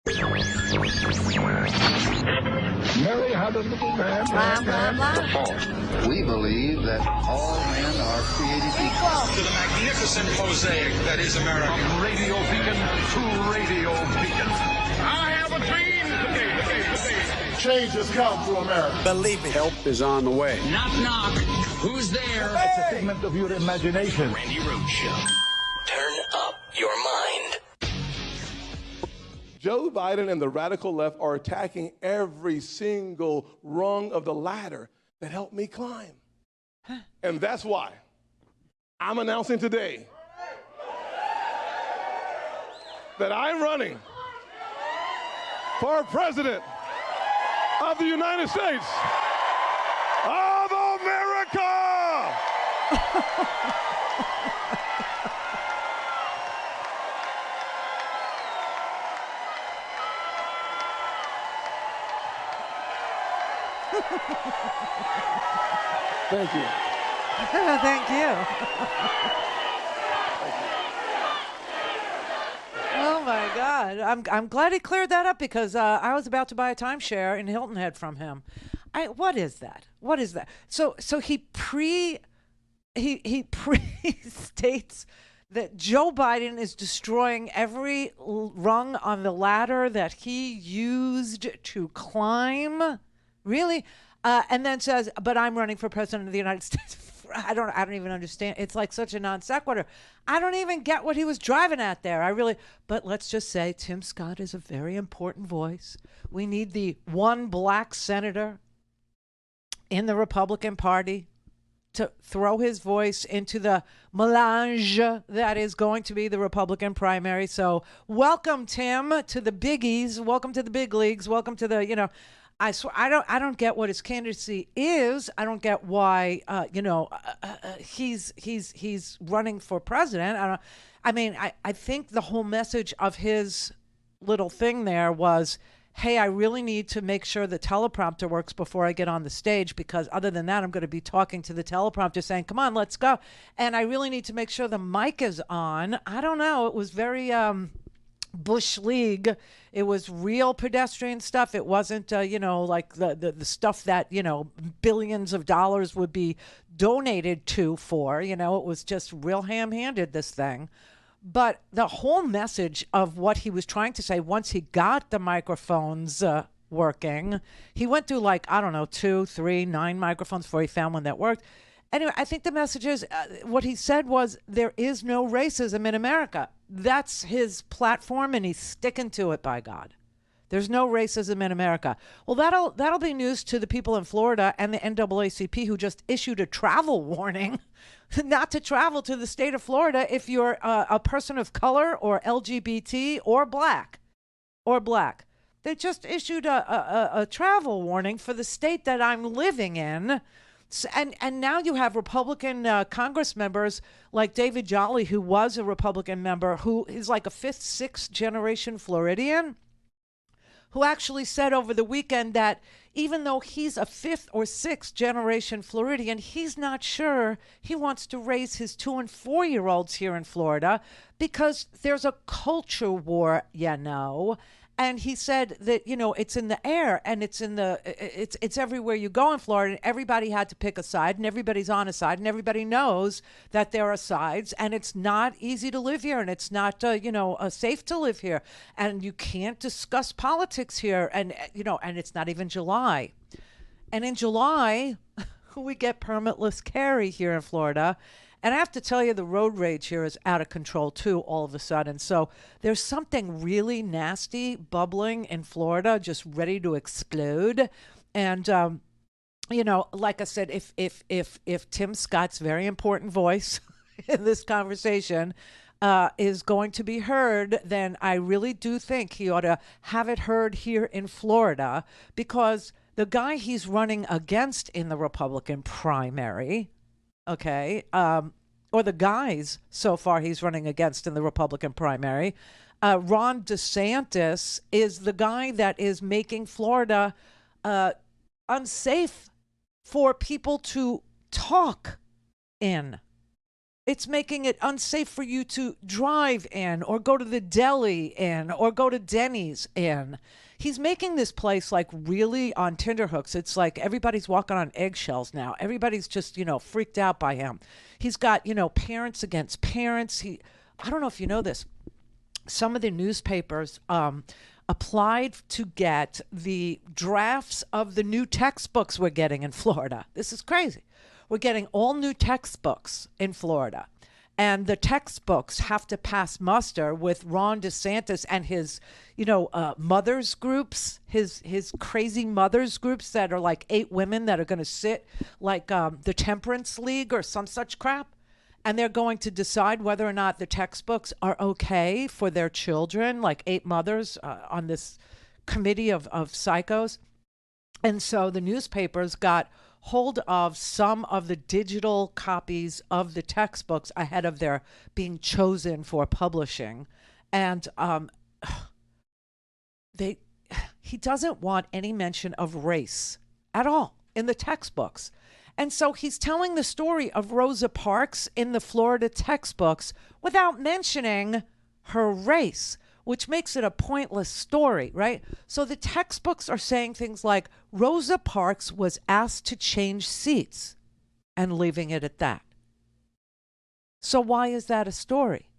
Mary had a little man. Blah, blah, blah. We believe that all men are created equal. To the magnificent mosaic that is America. From radio beacon to radio beacon. I have a dream today. Change has come to America. Believe it. Help is on the way. Knock, knock. Who's there? It's a figment of your imagination. Randi Rhodes Show. Turn up your mind. Joe Biden and the radical left are attacking every single rung of the ladder that helped me climb. And that's why I'm announcing today that I'm running for president of the United States of America. Thank you. Thank you. Oh my God! I'm glad he cleared that up because I was about to buy a timeshare in Hilton Head from him. What is that? What is that? So he pre-states that Joe Biden is destroying every rung on the ladder that he used to climb. Really? And then says, but I'm running for president of the United States. I don't even understand. It's like such a non sequitur. I don't even get what he was driving at there. But let's just say Tim Scott is a very important voice. We need the one black senator in the Republican Party to throw his voice into the melange that is going to be the Republican primary. So welcome, Tim, to the biggies. Welcome to the big leagues. Welcome to the, I swear, I don't get what his candidacy is. I don't get why, he's running for president. I think the whole message of his little thing there was, hey, I really need to make sure the teleprompter works before I get on the stage, because other than that, I'm going to be talking to the teleprompter saying, come on, let's go. And I really need to make sure the mic is on. I don't know. It was very Bush League. It was real pedestrian stuff. It wasn't, like the stuff that, billions of dollars would be donated for. It was just real ham-handed, this thing. But the whole message of what he was trying to say, once he got the microphones working, he went through 2, 3, 9 microphones before he found one that worked. Anyway, I think the message is, what he said was, there is no racism in America. That's his platform, and he's sticking to it, by God. There's no racism in America. Well, that'll be news to the people in Florida and the NAACP, who just issued a travel warning not to travel to the state of Florida if you're a person of color or LGBT or black. They just issued a travel warning for the state that I'm living in. And now you have Republican Congress members like David Jolly, who was a Republican member, who is like a 5th, 6th generation Floridian, who actually said over the weekend that even though he's a 5th or 6th generation Floridian, he's not sure he wants to raise his 2- and 4-year-olds here in Florida because there's a culture war, And he said that, it's in the air and it's everywhere you go in Florida. And everybody had to pick a side, and everybody's on a side, and everybody knows that there are sides, and it's not easy to live here, and it's not, safe to live here. And you can't discuss politics here. And it's not even July. And in July, we get permitless carry here in Florida. And I have to tell you, the road rage here is out of control, too, all of a sudden. So there's something really nasty bubbling in Florida, just ready to explode. And, like I said, if Tim Scott's very important voice in this conversation is going to be heard, then I really do think he ought to have it heard here in Florida, because the guy he's running against in the Republican primary, or the guys so far he's running against in the Republican primary, Ron DeSantis is the guy that is making Florida unsafe for people to talk in. It's making it unsafe for you to drive in or go to the deli in or go to Denny's in. He's making this place like really on tenterhooks. It's like everybody's walking on eggshells now. Everybody's just, freaked out by him. He's got, parents against parents. I don't know if you know this. Some of the newspapers applied to get the drafts of the new textbooks we're getting in Florida. This is crazy. We're getting all new textbooks in Florida. And the textbooks have to pass muster with Ron DeSantis and his, mothers groups, his crazy mothers groups that are like 8 women that are going to sit like the Temperance League or some such crap. And they're going to decide whether or not the textbooks are okay for their children, like 8 mothers on this committee of psychos. And so the newspapers got hold of some of the digital copies of the textbooks ahead of their being chosen for publishing. And he doesn't want any mention of race at all in the textbooks. And so he's telling the story of Rosa Parks in the Florida textbooks without mentioning her race, which makes it a pointless story, right? So the textbooks are saying things like Rosa Parks was asked to change seats and leaving it at that. So why is that a story?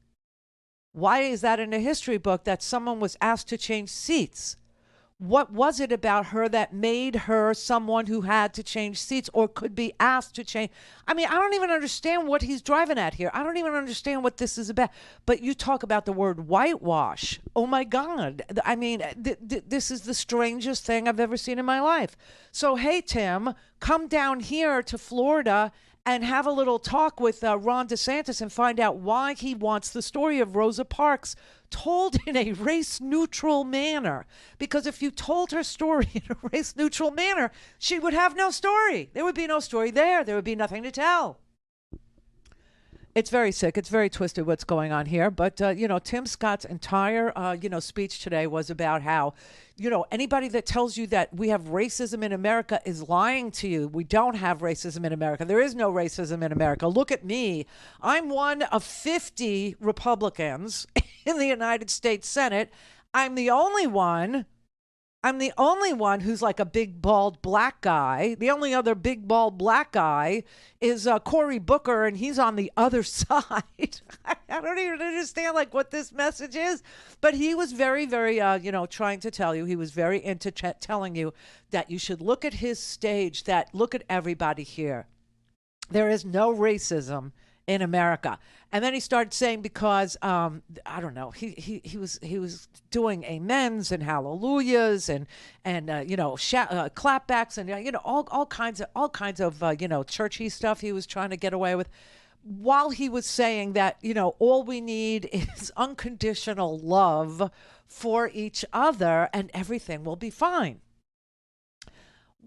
Why is that in a history book that someone was asked to change seats? What was it about her that made her someone who had to change seats or could be asked to change? I mean, I don't even understand what he's driving at here. I don't even understand what this is about. But you talk about the word whitewash. Oh, my God. I mean, this is the strangest thing I've ever seen in my life. So, hey, Tim, come down here to Florida and have a little talk with Ron DeSantis and find out why he wants the story of Rosa Parks told in a race-neutral manner. Because if you told her story in a race-neutral manner, she would have no story. There would be no story there. There would be nothing to tell. It's very sick. It's very twisted what's going on here. But, Tim Scott's entire, speech today was about how, anybody that tells you that we have racism in America is lying to you. We don't have racism in America. There is no racism in America. Look at me. I'm one of 50 Republicans in the United States Senate. I'm the only one who's like a big, bald black guy. The only other big, bald black guy is Cory Booker, and he's on the other side. I don't even understand like what this message is. But he was very, very, trying to tell you. He was very into telling you that you should look at his stage, that look at everybody here. There is no racism in America. And then he started saying, because I don't know, he was doing amens and hallelujahs and clapbacks and all kinds of churchy stuff he was trying to get away with, while he was saying that all we need is unconditional love for each other and everything will be fine.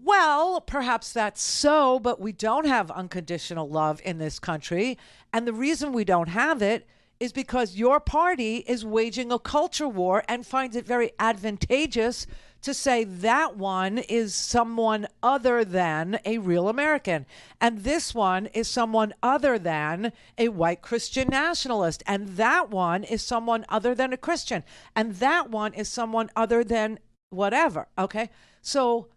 Well, perhaps that's so, but we don't have unconditional love in this country. And the reason we don't have it is because your party is waging a culture war and finds it very advantageous to say that one is someone other than a real American. And this one is someone other than a white Christian nationalist. And that one is someone other than a Christian. And that one is someone other than whatever. Okay. So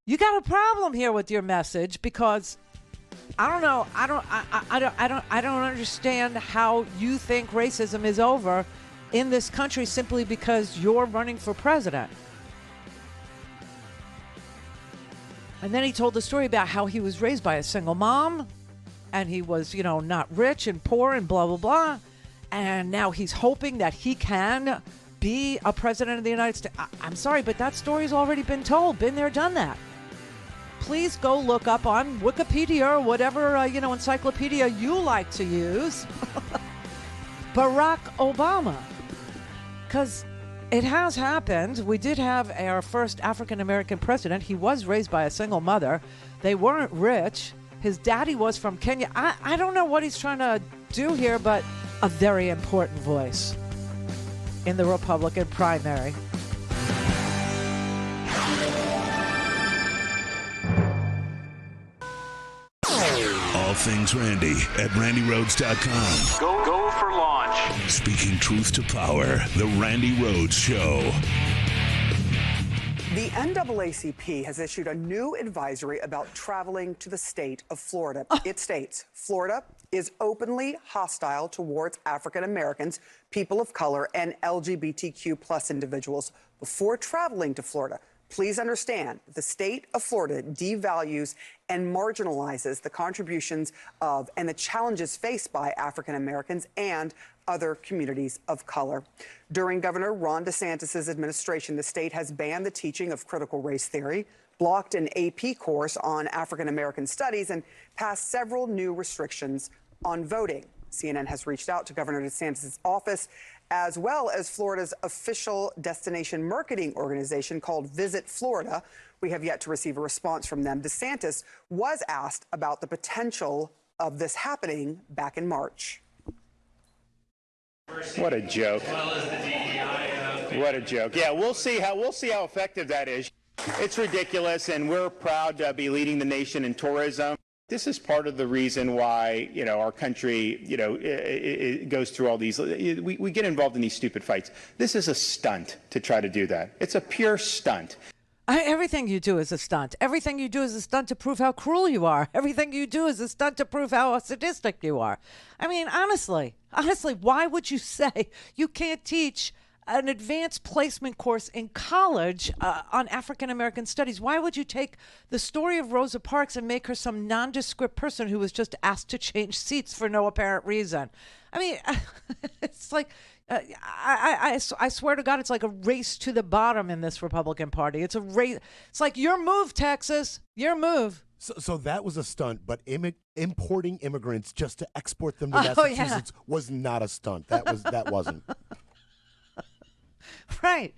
you got a problem here with your message, because I don't know. I don't understand how you think racism is over in this country simply because you're running for president. And then he told the story about how he was raised by a single mom and he was, not rich and poor and blah, blah, blah. And now he's hoping that he can be a president of the United States. I'm sorry, but that story's already been told. Been there, done that. Please go look up on Wikipedia or whatever, encyclopedia you like to use, Barack Obama. Because it has happened. We did have our first African-American president. He was raised by a single mother. They weren't rich. His daddy was from Kenya. I don't know what he's trying to do here, but a very important voice in the Republican primary. all things Randy at randyrhodes.com. Go for launch. Speaking truth to power, The Randi Rhodes Show. The NAACP has issued a new advisory about traveling to the state of Florida. It states, Florida is openly hostile towards African Americans, people of color, and LGBTQ plus individuals. Before traveling to Florida, please understand the state of Florida devalues and marginalizes the contributions of and the challenges faced by African Americans and other communities of color. During Governor Ron DeSantis' administration, the state has banned the teaching of critical race theory, blocked an AP course on African American studies, and passed several new restrictions on voting. CNN has reached out to Governor DeSantis' office, as well as Florida's official destination marketing organization called Visit Florida. We have yet to receive a response from them. DeSantis was asked about the potential of this happening back in March. What a joke. What a joke. Yeah, we'll see how effective that is. It's ridiculous, and we're proud to be leading the nation in tourism. This is part of the reason why, our country, it goes through all these, we get involved in these stupid fights. This is a stunt to try to do that. It's a pure stunt. Everything you do is a stunt. Everything you do is a stunt to prove how cruel you are. Everything you do is a stunt to prove how sadistic you are. I mean, honestly, why would you say you can't teach an advanced placement course in college on African American studies? Why would you take the story of Rosa Parks and make her some nondescript person who was just asked to change seats for no apparent reason? I mean, it's like, I swear to God, it's like a race to the bottom in this Republican Party. It's a race. It's like, your move, Texas, your move. So that was a stunt, but importing immigrants just to export them to Massachusetts was not a stunt. That wasn't. Right.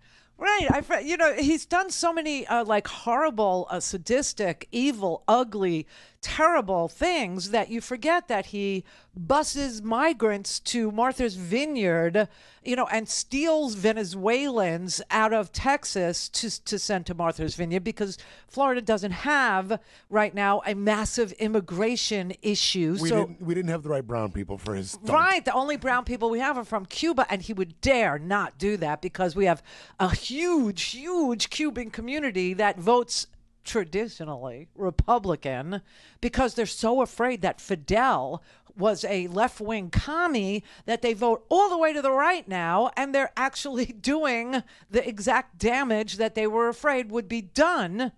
He's done so many horrible, sadistic, evil, ugly, terrible things that you forget that he buses migrants to Martha's Vineyard, and steals Venezuelans out of Texas to send to Martha's Vineyard because Florida doesn't have right now a massive immigration issue. We didn't have the right brown people for his stunt. Right. The only brown people we have are from Cuba, and he would dare not do that because we have a huge Cuban community that votes traditionally Republican because they're so afraid that Fidel was a left-wing commie that they vote all the way to the right now, and they're actually doing the exact damage that they were afraid would be done.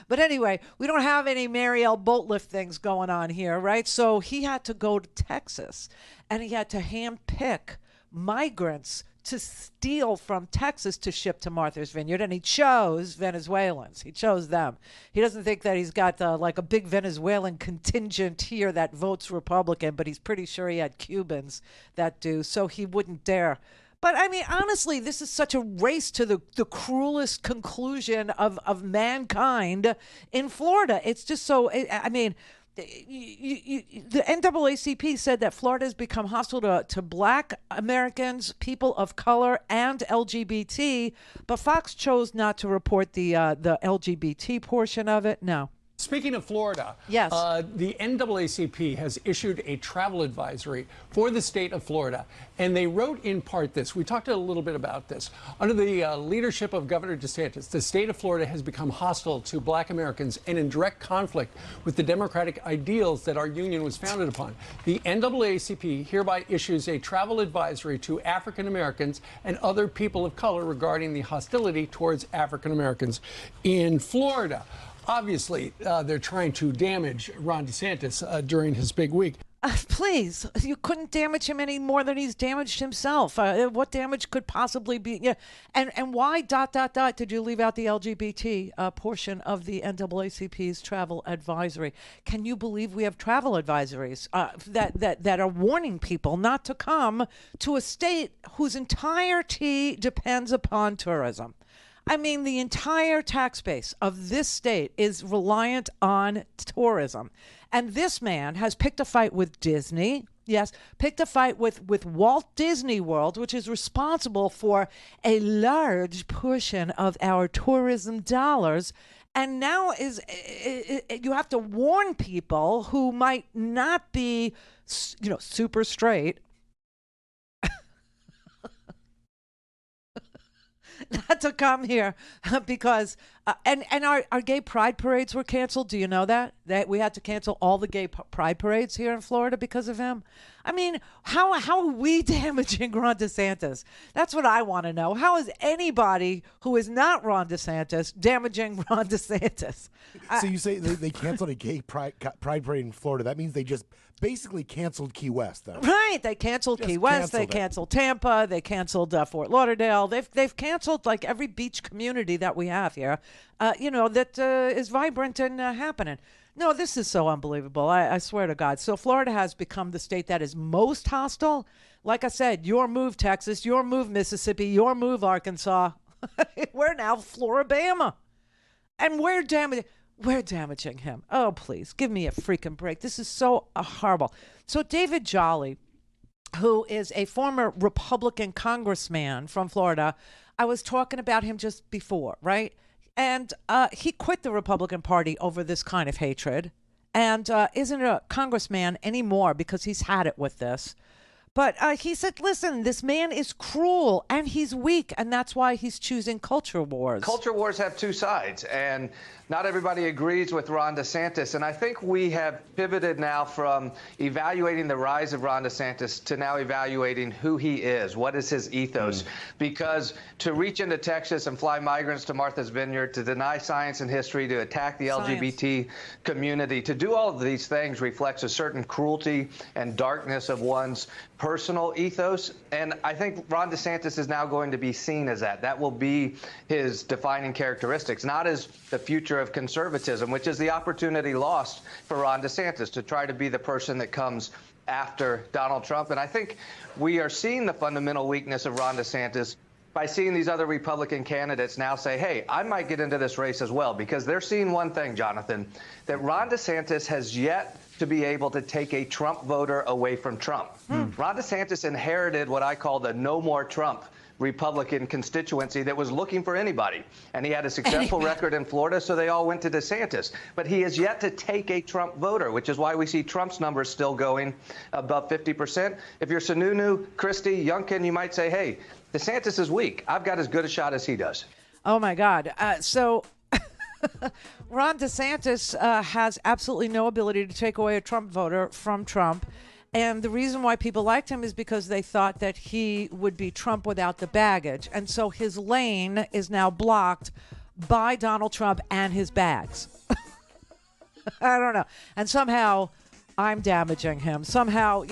But anyway, we don't have any Mariel boatlift things going on here, right? So he had to go to Texas, and he had to handpick migrants to steal from Texas to ship to Martha's Vineyard, and he chose Venezuelans. He chose them. He doesn't think that he's got a big Venezuelan contingent here that votes Republican, but he's pretty sure he had Cubans that do, so he wouldn't dare. But I mean, honestly, this is such a race to the cruelest conclusion of mankind in Florida. It's just so, I mean, the NAACP said that Florida has become hostile to Black Americans, people of color, and LGBT, but Fox chose not to report the LGBT portion of it. No. Speaking of Florida, yes, the NAACP has issued a travel advisory for the state of Florida, and they wrote in part this. We talked a little bit about this. Under the leadership of Governor DeSantis, the state of Florida has become hostile to Black Americans and in direct conflict with the democratic ideals that our union was founded upon. The NAACP hereby issues a travel advisory to African Americans and other people of color regarding the hostility towards African Americans in Florida. Obviously, they're trying to damage Ron DeSantis during his big week. Please, you couldn't damage him any more than he's damaged himself. What damage could possibly be? Yeah, and why ... did you leave out the LGBT portion of the NAACP's travel advisory? Can you believe we have travel advisories that are warning people not to come to a state whose entirety depends upon tourism? I mean, the entire tax base of this state is reliant on tourism. And this man has picked a fight with Disney. Yes, picked a fight with Walt Disney World, which is responsible for a large portion of our tourism dollars. And now you have to warn people who might not be, super straight, not to come here because and our gay pride parades were canceled. Do you know that we had to cancel all the gay pride parades here in Florida because of him? I mean, how are we damaging Ron DeSantis? That's what I want to know. How is anybody who is not Ron DeSantis damaging Ron DeSantis? So you say they canceled a gay pride parade in Florida. That means they just basically canceled Key West, then. Right. They canceled Key West. They canceled Tampa. They canceled Fort Lauderdale. They've canceled like every beach community that we have here, that is vibrant and happening. No, this is so unbelievable. I swear to God. So Florida has become the state that is most hostile. Like I said, your move, Texas, your move, Mississippi, your move, Arkansas. We're now Floribama. And we're damaging him. Oh, please, give me a freaking break. This is so horrible. So David Jolly, who is a former Republican congressman from Florida, I was talking about him just before, right? And he quit the Republican Party over this kind of hatred and isn't a congressman anymore because he's had it with this. But he said, listen, this man is cruel and he's weak, and that's why he's choosing culture wars. Culture wars have two sides, and not everybody agrees with Ron DeSantis. And I think we have pivoted now from evaluating the rise of Ron DeSantis to now evaluating who he is. What is his ethos? Because to reach into Texas and fly migrants to Martha's Vineyard, to deny science and history, to attack the LGBT community, to do all of these things reflects a certain cruelty and darkness of one's personal ethos. And I think Ron DeSantis is now going to be seen as that. That will be his defining characteristics, not as the future of conservatism, which is the opportunity lost for Ron DeSantis to try to be the person that comes after Donald Trump. And I think we are seeing the fundamental weakness of Ron DeSantis by seeing these other Republican candidates now say, hey, I might get into this race as well, because they're seeing one thing, Jonathan, that Ron DeSantis has yet to be able to take a Trump voter away from Trump. Ron DeSantis inherited what I call the no more Trump Republican constituency that was looking for anybody. And he had a successful record in Florida, so they all went to DeSantis. But he has yet to take a Trump voter, which is why we see Trump's numbers still going above 50%. If you're Sununu, Christie, Youngkin, you might say, hey, DeSantis is weak. I've got as good a shot as he does. Oh, my God. So Ron DeSantis has absolutely no ability to take away a Trump voter from Trump. And the reason why people liked him is because they thought that he would be Trump without the baggage. And so his lane is now blocked by Donald Trump and his bags. I don't know. And somehow I'm damaging him. Somehow,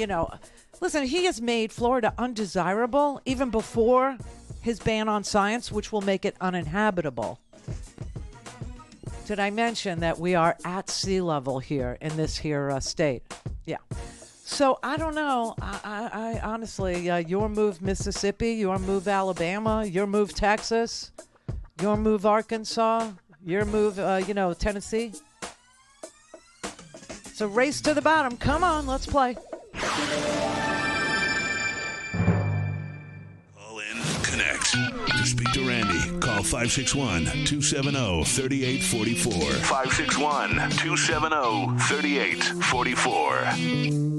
listen, he has made Florida undesirable even before his ban on science, which will make it uninhabitable. Did I mention that we are at sea level here in this here state? Yeah. So I don't know. I honestly, your move Mississippi, your move Alabama, your move Texas, your move Arkansas, your move, Tennessee. It's a race to the bottom. Come on, let's play. Call in, connect. To speak to Randi, call 561-270-3844. 561-270-3844.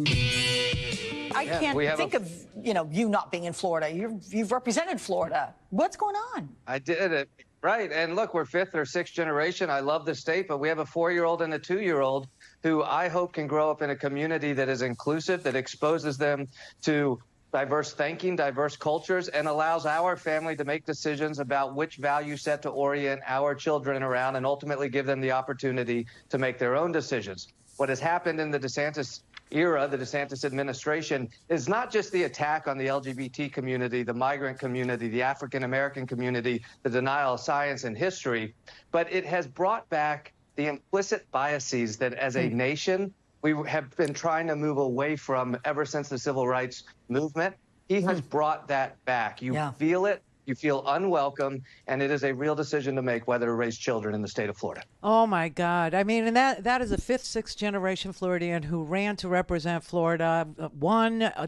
I can't think of, you not being in Florida. You've represented Florida. What's going on? I did it. Right. And look, we're fifth or sixth generation. I love the state, but we have a 4-year-old and a 2-year-old who I hope can grow up in a community that is inclusive, that exposes them to diverse thinking, diverse cultures, and allows our family to make decisions about which value set to orient our children around and ultimately give them the opportunity to make their own decisions. What has happened in the DeSantis era, the DeSantis administration, is not just the attack on the LGBT community, the migrant community, the African-American community, the denial of science and history, but it has brought back the implicit biases that as a nation we have been trying to move away from ever since the civil rights movement. He has brought that back. You feel it. You feel unwelcome, and it is a real decision to make whether to raise children in the state of Florida. Oh, my God. I mean, and that is a fifth, sixth generation Floridian who ran to represent Florida.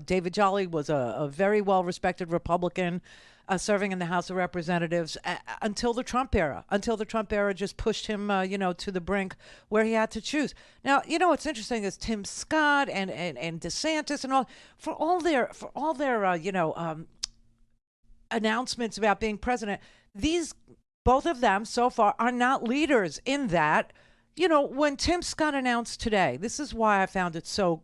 David Jolly was a very well-respected Republican serving in the House of Representatives until the Trump era, just pushed him, to the brink where he had to choose. Now, what's interesting is Tim Scott and DeSantis and all, for all their announcements about being president, both of them so far are not leaders in that. When Tim Scott announced today, this is why I found it so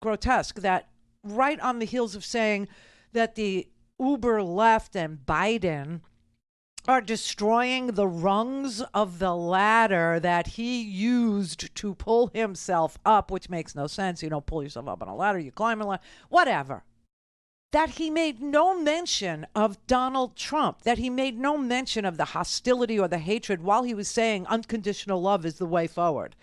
grotesque, that right on the heels of saying that the uber left and Biden are destroying the rungs of the ladder that he used to pull himself up, which makes no sense. You don't pull yourself up on a ladder, you climb a ladder, whatever. That he made no mention of Donald Trump, that he made no mention of the hostility or the hatred while he was saying unconditional love is the way forward,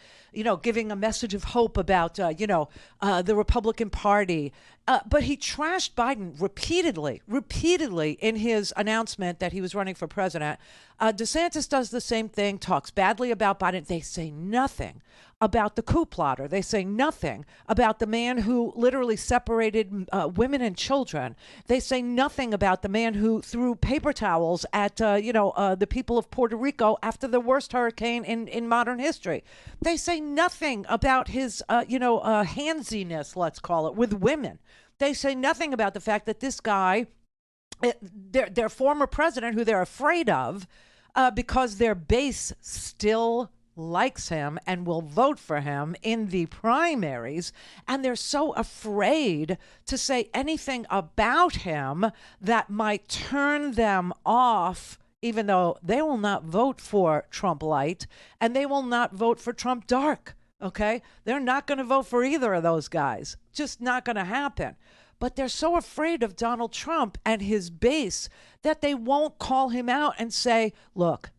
giving a message of hope about, the Republican Party. But he trashed Biden repeatedly in his announcement that he was running for president. DeSantis does the same thing, talks badly about Biden. They say nothing about the coup plotter. They say nothing about the man who literally separated women and children. They say nothing about the man who threw paper towels at, the people of Puerto Rico after the worst hurricane in modern history. They say nothing about his, handsiness, let's call it, with women. They say nothing about the fact that this guy, their former president, who they're afraid of, because their base still likes him and will vote for him in the primaries, and they're so afraid to say anything about him that might turn them off, even though they will not vote for Trump light and they will not vote for Trump dark. Okay? They're not going to vote for either of those guys. Just not going to happen. But they're so afraid of Donald Trump and his base that they won't call him out and say, look,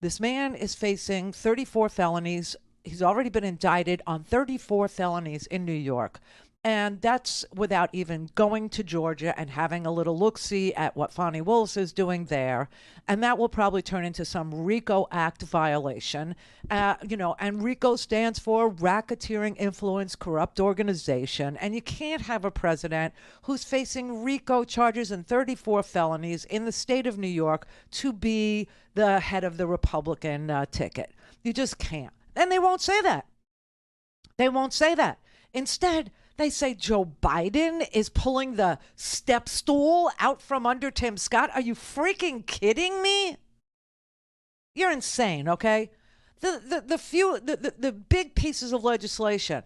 this man is facing 34 felonies. He's already been indicted on 34 felonies in New York. And that's without even going to Georgia and having a little look-see at what Fani Willis is doing there. And that will probably turn into some RICO Act violation. And RICO stands for Racketeering Influence Corrupt Organization. And you can't have a president who's facing RICO charges and 34 felonies in the state of New York to be the head of the Republican ticket. You just can't. And they won't say that. They won't say that. Instead, they say Joe Biden is pulling the step stool out from under Tim Scott. Are you freaking kidding me? You're insane, okay? The big pieces of legislation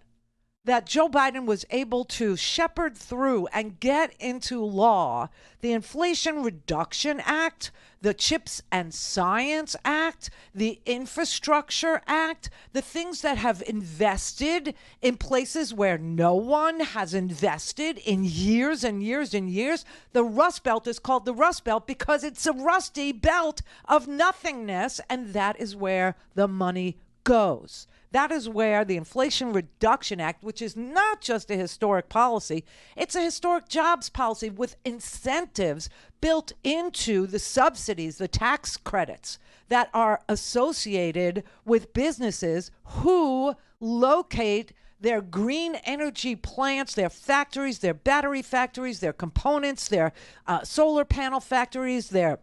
that Joe Biden was able to shepherd through and get into law, the Inflation Reduction Act, the Chips and Science Act, the Infrastructure Act, the things that have invested in places where no one has invested in years and years and years. The Rust Belt is called the Rust Belt because it's a rusty belt of nothingness, and that is where the money goes. That is where the Inflation Reduction Act, which is not just a historic policy, it's a historic jobs policy with incentives built into the subsidies, the tax credits that are associated with businesses who locate their green energy plants, their factories, their battery factories, their components, their solar panel factories, their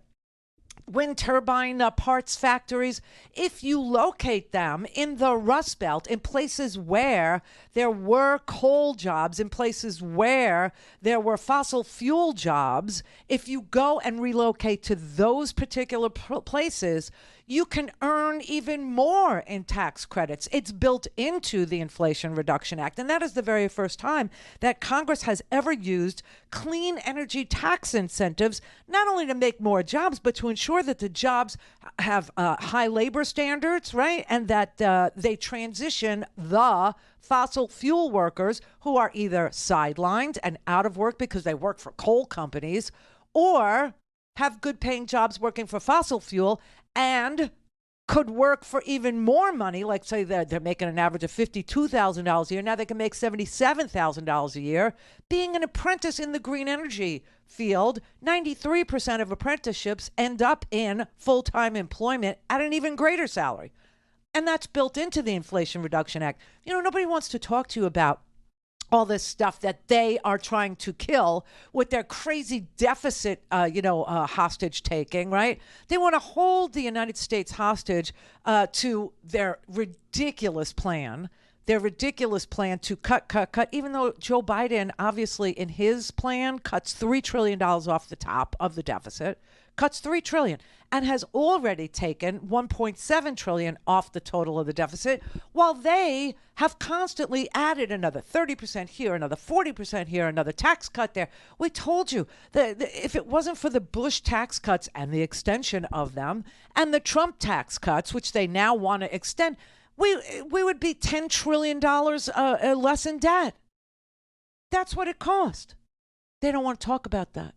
wind turbine parts factories. If you locate them in the Rust Belt, in places where there were coal jobs, in places where there were fossil fuel jobs, if you go and relocate to those particular places, you can earn even more in tax credits. It's built into the Inflation Reduction Act. And that is the very first time that Congress has ever used clean energy tax incentives, not only to make more jobs, but to ensure that the jobs have high labor standards, right? And that they transition the fossil fuel workers who are either sidelined and out of work because they work for coal companies or have good paying jobs working for fossil fuel and could work for even more money, like say they're making an average of $52,000 a year. Now they can make $77,000 a year. Being an apprentice in the green energy field, 93% of apprenticeships end up in full-time employment at an even greater salary. And that's built into the Inflation Reduction Act. You know, nobody wants to talk to you about all this stuff that they are trying to kill with their crazy deficit, hostage taking, right? They want to hold the United States hostage to their ridiculous plan. Their ridiculous plan to cut, even though Joe Biden, obviously, in his plan, cuts $3 trillion off the top of the deficit, cuts $3 trillion, and has already taken $1.7 trillion off the total of the deficit, while they have constantly added another 30% here, another 40% here, another tax cut there. We told you that if it wasn't for the Bush tax cuts and the extension of them, and the Trump tax cuts, which they now want to extend, we would be $10 trillion less in debt. That's what it cost. They don't want to talk about that.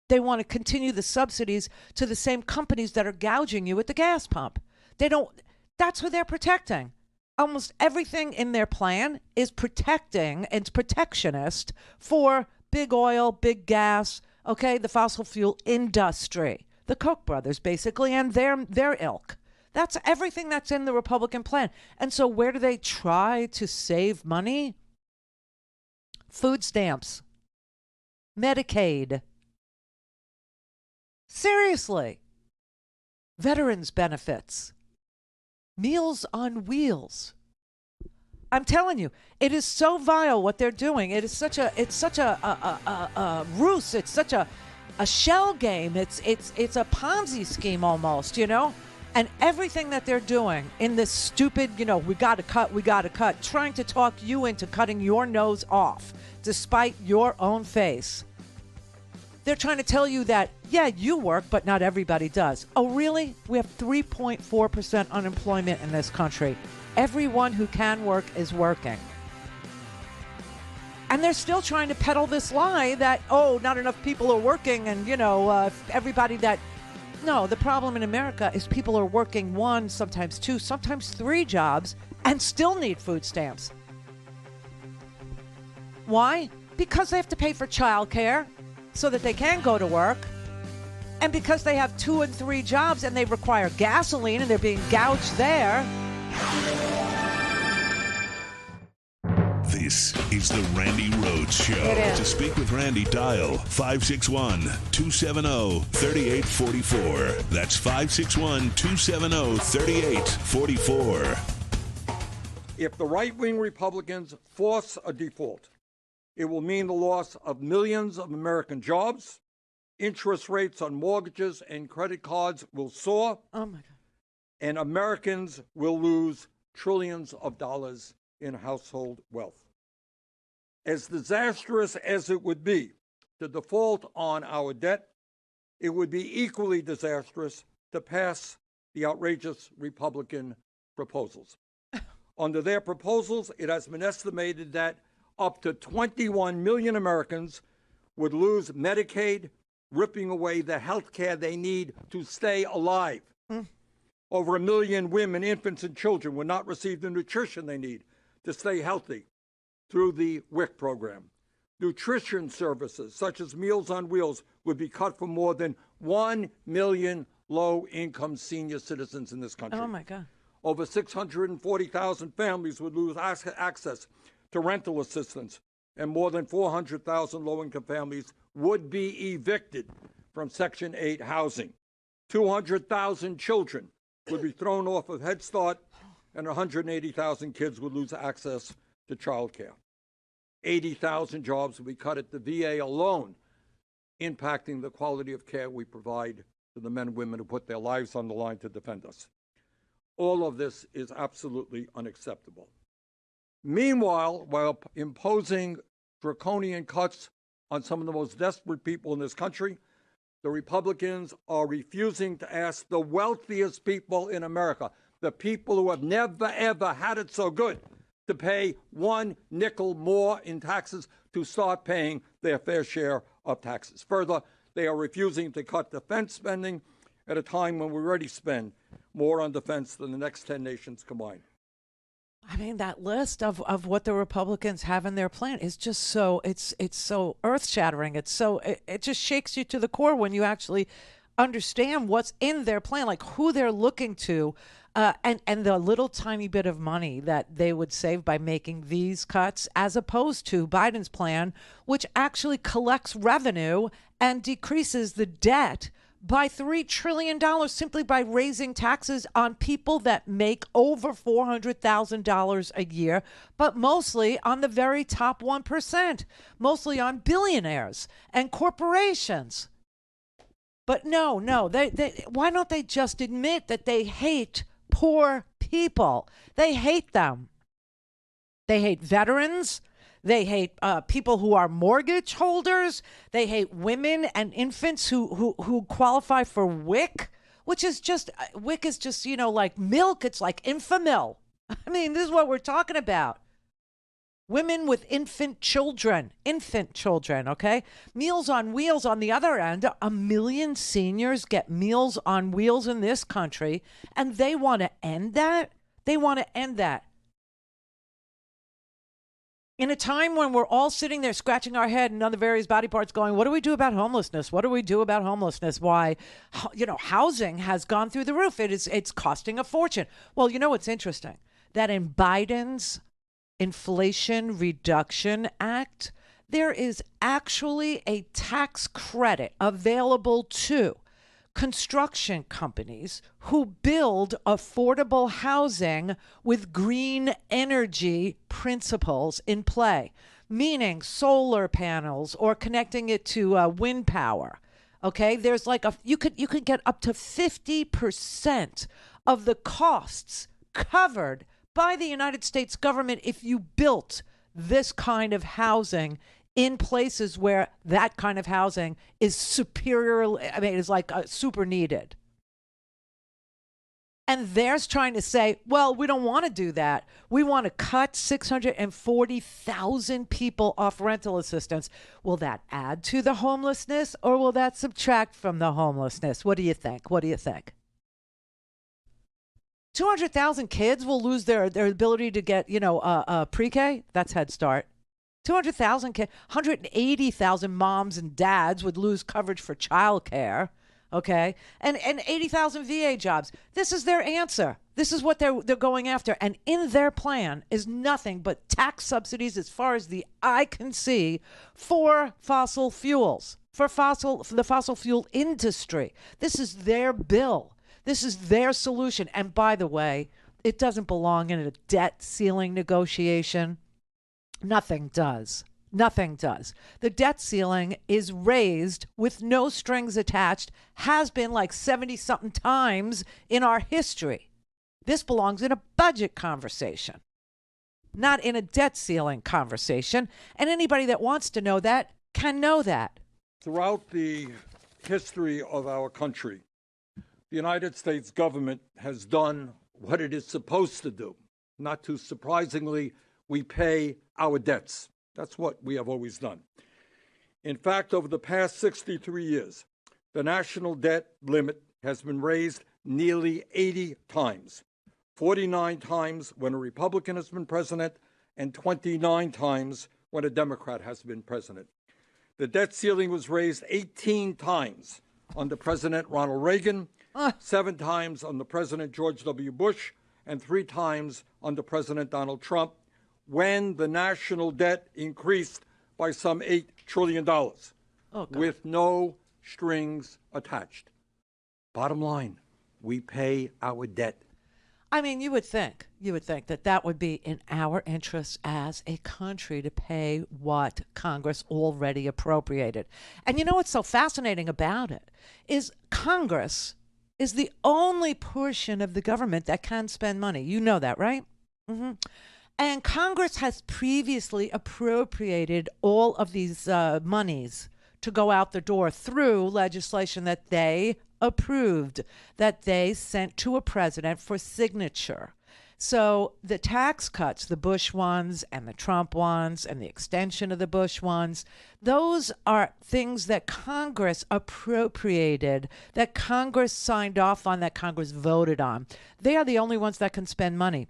They want to continue the subsidies to the same companies that are gouging you at the gas pump. That's who they're protecting. Almost everything in their plan is protecting and protectionist for big oil, big gas, okay, the fossil fuel industry, the Koch brothers basically, and their ilk. That's everything that's in the Republican plan. And so where do they try to save money? Food stamps, Medicaid. Seriously. Veterans benefits, Meals on Wheels. I'm telling you, it is so vile what they're doing. It's such a ruse. It's such a shell game. It's a Ponzi scheme almost, And everything that they're doing in this stupid, we got to cut, trying to talk you into cutting your nose off despite your own face. They're trying to tell you that, yeah, you work, but not everybody does. Oh, really? We have 3.4% unemployment in this country. Everyone who can work is working. And they're still trying to peddle this lie that, not enough people are working and, everybody that... No, the problem in America is people are working 1, sometimes 2, sometimes 3 jobs and still need food stamps. Why? Because they have to pay for childcare so that they can go to work, and because they have 2 and 3 jobs and they require gasoline and they're being gouged there. This is the Randi Rhodes Show. To speak with Randi, dial 561-270-3844. That's 561-270-3844. If the right-wing Republicans force a default, it will mean the loss of millions of American jobs. Interest rates on mortgages and credit cards will soar. Oh, my God. And Americans will lose trillions of dollars in household wealth. As disastrous as it would be to default on our debt, it would be equally disastrous to pass the outrageous Republican proposals. Under their proposals, it has been estimated that up to 21 million Americans would lose Medicaid, ripping away the health care they need to stay alive. Over 1 million women, infants, and children would not receive the nutrition they need to stay healthy through the WIC program. Nutrition services, such as Meals on Wheels, would be cut for more than 1 million low-income senior citizens in this country. Oh, my God. Over 640,000 families would lose access to rental assistance, and more than 400,000 low-income families would be evicted from Section 8 housing. 200,000 children would be thrown off of Head Start, and 180,000 kids would lose access to child care. 80,000 jobs would be cut at the VA alone, impacting the quality of care we provide to the men and women who put their lives on the line to defend us. All of this is absolutely unacceptable. Meanwhile, while imposing draconian cuts on some of the most desperate people in this country, the Republicans are refusing to ask the wealthiest people in America, the people who have never, ever had it so good, to pay 1 nickel more in taxes to start paying their fair share of taxes. Further, they are refusing to cut defense spending at a time when we already spend more on defense than the next 10 nations combined. I mean, that list of what the Republicans have in their plan is just so, it's so earth-shattering. It just shakes you to the core when you actually understand what's in their plan, like who they're looking to And the little tiny bit of money that they would save by making these cuts, as opposed to Biden's plan, which actually collects revenue and decreases the debt by $3 trillion simply by raising taxes on people that make over $400,000 a year, but mostly on the very top 1%, mostly on billionaires and corporations. But no, why don't they just admit that they hate poor people? They hate them. They hate veterans. They hate people who are mortgage holders. They hate women and infants who qualify for WIC, which is just, WIC is just, like milk. It's like Infamil. I mean, this is what we're talking about. Women with infant children, okay? Meals on Wheels on the other end. 1 million seniors get Meals on Wheels in this country, and they want to end that? They want to end that. In a time when we're all sitting there scratching our head and on the various body parts going, what do we do about homelessness? What do we do about homelessness? Why, housing has gone through the roof. It's costing a fortune. Well, what's interesting? That in Biden's Inflation Reduction Act, there is actually a tax credit available to construction companies who build affordable housing with green energy principles in play, meaning solar panels or connecting it to wind power. Okay, there's like you could get up to 50% of the costs covered by the United States government if you built this kind of housing in places where that kind of housing is is like super needed. And they're trying to say, well, we don't want to do that. We want to cut 640,000 people off rental assistance. Will that add to the homelessness or will that subtract from the homelessness? What do you think? 200,000 kids will lose their ability to get, pre-K. That's Head Start. 200,000 kids, 180,000 moms and dads would lose coverage for childcare, okay? And 80,000 VA jobs. This is their answer. This is what they're going after. And in their plan is nothing but tax subsidies as far as the eye can see for fossil fuels, for the fossil fuel industry. This is their bill. This is their solution. And by the way, it doesn't belong in a debt ceiling negotiation. Nothing does. The debt ceiling is raised with no strings attached, has been like 70-something times in our history. This belongs in a budget conversation, not in a debt ceiling conversation. And anybody that wants to know that can know that. Throughout the history of our country, the United States government has done what it is supposed to do. Not too surprisingly, we pay our debts. That's what we have always done. In fact, over the past 63 years, the national debt limit has been raised nearly 80 times, 49 times when a Republican has been president and 29 times when a Democrat has been president. The debt ceiling was raised 18 times under President Ronald Reagan, 7 times under President George W. Bush, and 3 times under President Donald Trump, when the national debt increased by some $8 trillion with no strings attached. Bottom line, we pay our debt. I mean, you would think that would be in our interest as a country to pay what Congress already appropriated. And you know what's so fascinating about it is Congress is the only portion of the government that can spend money. You know that, right? Mm-hmm. And Congress has previously appropriated all of these monies to go out the door through legislation that they approved, that they sent to a president for signature. So the tax cuts, the Bush ones and the Trump ones and the extension of the Bush ones, those are things that Congress appropriated, that Congress signed off on, that Congress voted on. They are the only ones that can spend money.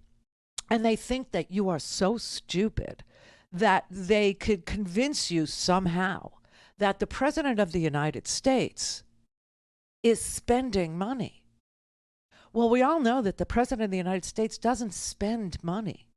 And they think that you are so stupid that they could convince you somehow that the President of the United States is spending money. Well, we all know that the President of the United States doesn't spend money.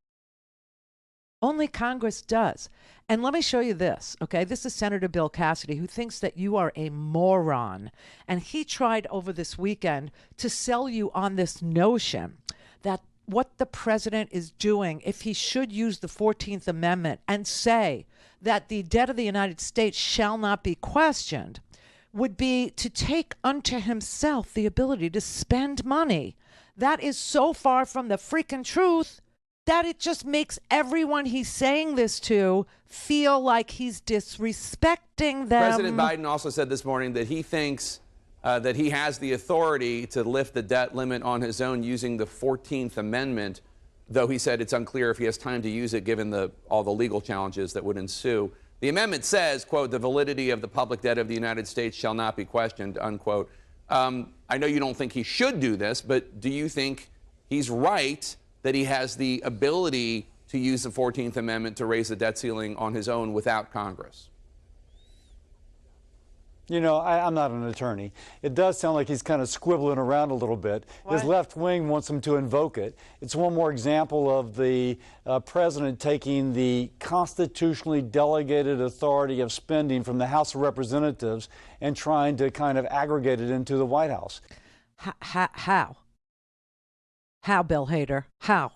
Only Congress does. And let me show you this, okay? This is Senator Bill Cassidy, who thinks that you are a moron. And he tried over this weekend to sell you on this notion that what the president is doing, if he should use the 14th Amendment and say that the debt of the United States shall not be questioned, would be to take unto himself the ability to spend money. That is so far from the freaking truth that it just makes everyone he's saying this to feel like he's disrespecting them. President Biden also said this morning that he thinks that he has the authority to lift the debt limit on his own using the 14th Amendment, though he said it's unclear if he has time to use it given all the legal challenges that would ensue. The amendment says, quote, the validity of the public debt of the United States shall not be questioned, unquote. I know you don't think he should do this, but do you think he's right that he has the ability to use the 14th Amendment to raise the debt ceiling on his own without Congress? You know, I'm not an attorney. It does sound like he's kind of squibbling around a little bit. What? His left wing wants him to invoke it. It's one more example of the president taking the constitutionally delegated authority of spending from the House of Representatives and trying to kind of aggregate it into the White House. How? How, Bill Hader? How?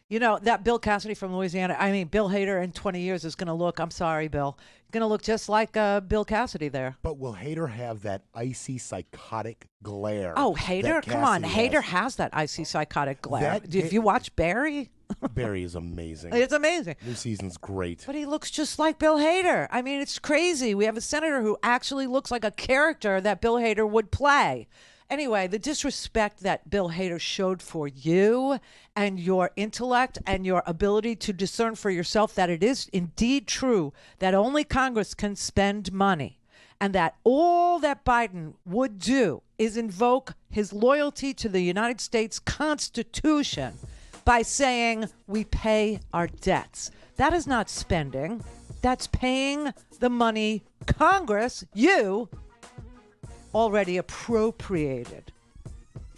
You know, that Bill Cassidy from Louisiana, I mean, Bill Hader in 20 years is going to look, I'm sorry, Bill, going to look just like Bill Cassidy there. But will Hader have that icy, psychotic glare? Oh, Hader? Come on. Hader has that icy, psychotic glare. If you watch Barry? Barry is amazing. It's amazing. New season's great. But he looks just like Bill Hader. I mean, it's crazy. We have a senator who actually looks like a character that Bill Hader would play. Anyway, the disrespect that Bill Hader showed for you and your intellect and your ability to discern for yourself that it is indeed true that only Congress can spend money and that all that Biden would do is invoke his loyalty to the United States Constitution by saying we pay our debts. That is not spending. That's paying the money Congress, you, already appropriated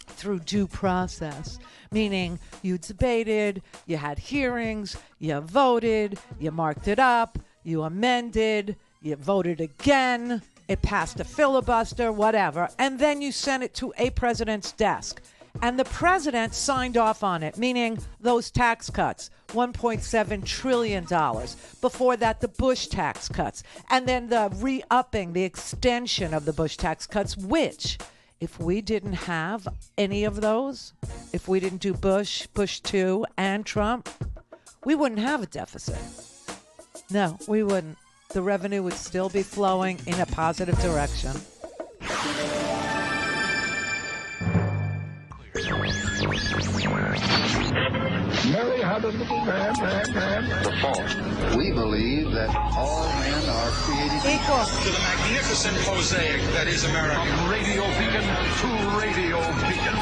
through due process, meaning you debated, you had hearings, you voted, you marked it up, you amended, you voted again, it passed a filibuster, whatever, and then you sent it to a president's desk. And the president signed off on it, meaning those tax cuts, $1.7 trillion. Before that, the Bush tax cuts. And then the re-upping, the extension of the Bush tax cuts, which, if we didn't have any of those, if we didn't do Bush, Bush 2, and Trump, we wouldn't have a deficit. No, we wouldn't. The revenue would still be flowing in a positive direction. Mary had a little ram. The fault. We believe that all men are created equal. To the magnificent mosaic that is America. From radio beacon to radio beacon.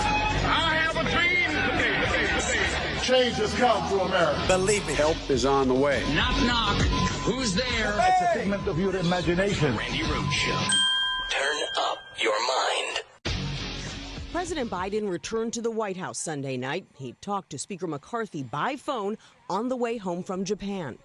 I have a dream today. Change has come to America. Believe me. Help is on the way. Knock, knock. Who's there? It's a figment of your imagination. Randi Rhodes Show. Turn up your mind. President Biden returned to the White House Sunday night. He talked to Speaker McCarthy by phone on the way home from Japan.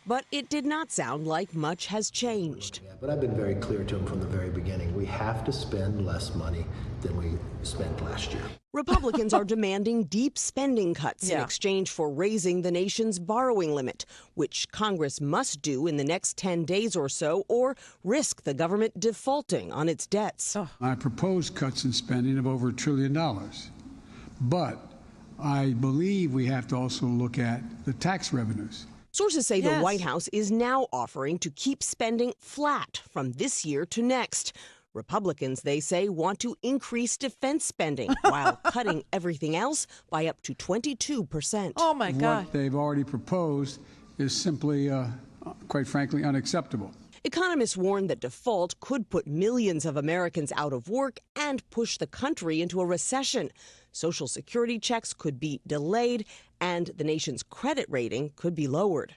But it did not sound like much has changed. But I've been very clear to him from the very beginning. We have to spend less money than we spent last year. Republicans are demanding deep spending cuts in exchange for raising the nation's borrowing limit, which Congress must do in the next 10 days or so, or risk the government defaulting on its debts. I propose cuts in spending of over $1 trillion. But I believe we have to also look at the tax revenues. Sources say the White House is now offering to keep spending flat from this year to next. Republicans, they say, want to increase defense spending while cutting everything else by up to 22%. Oh, my God. What they've already proposed is simply, quite frankly, unacceptable. Economists warn that default could put millions of Americans out of work and push the country into a recession. Social Security checks could be delayed, and the nation's credit rating could be lowered.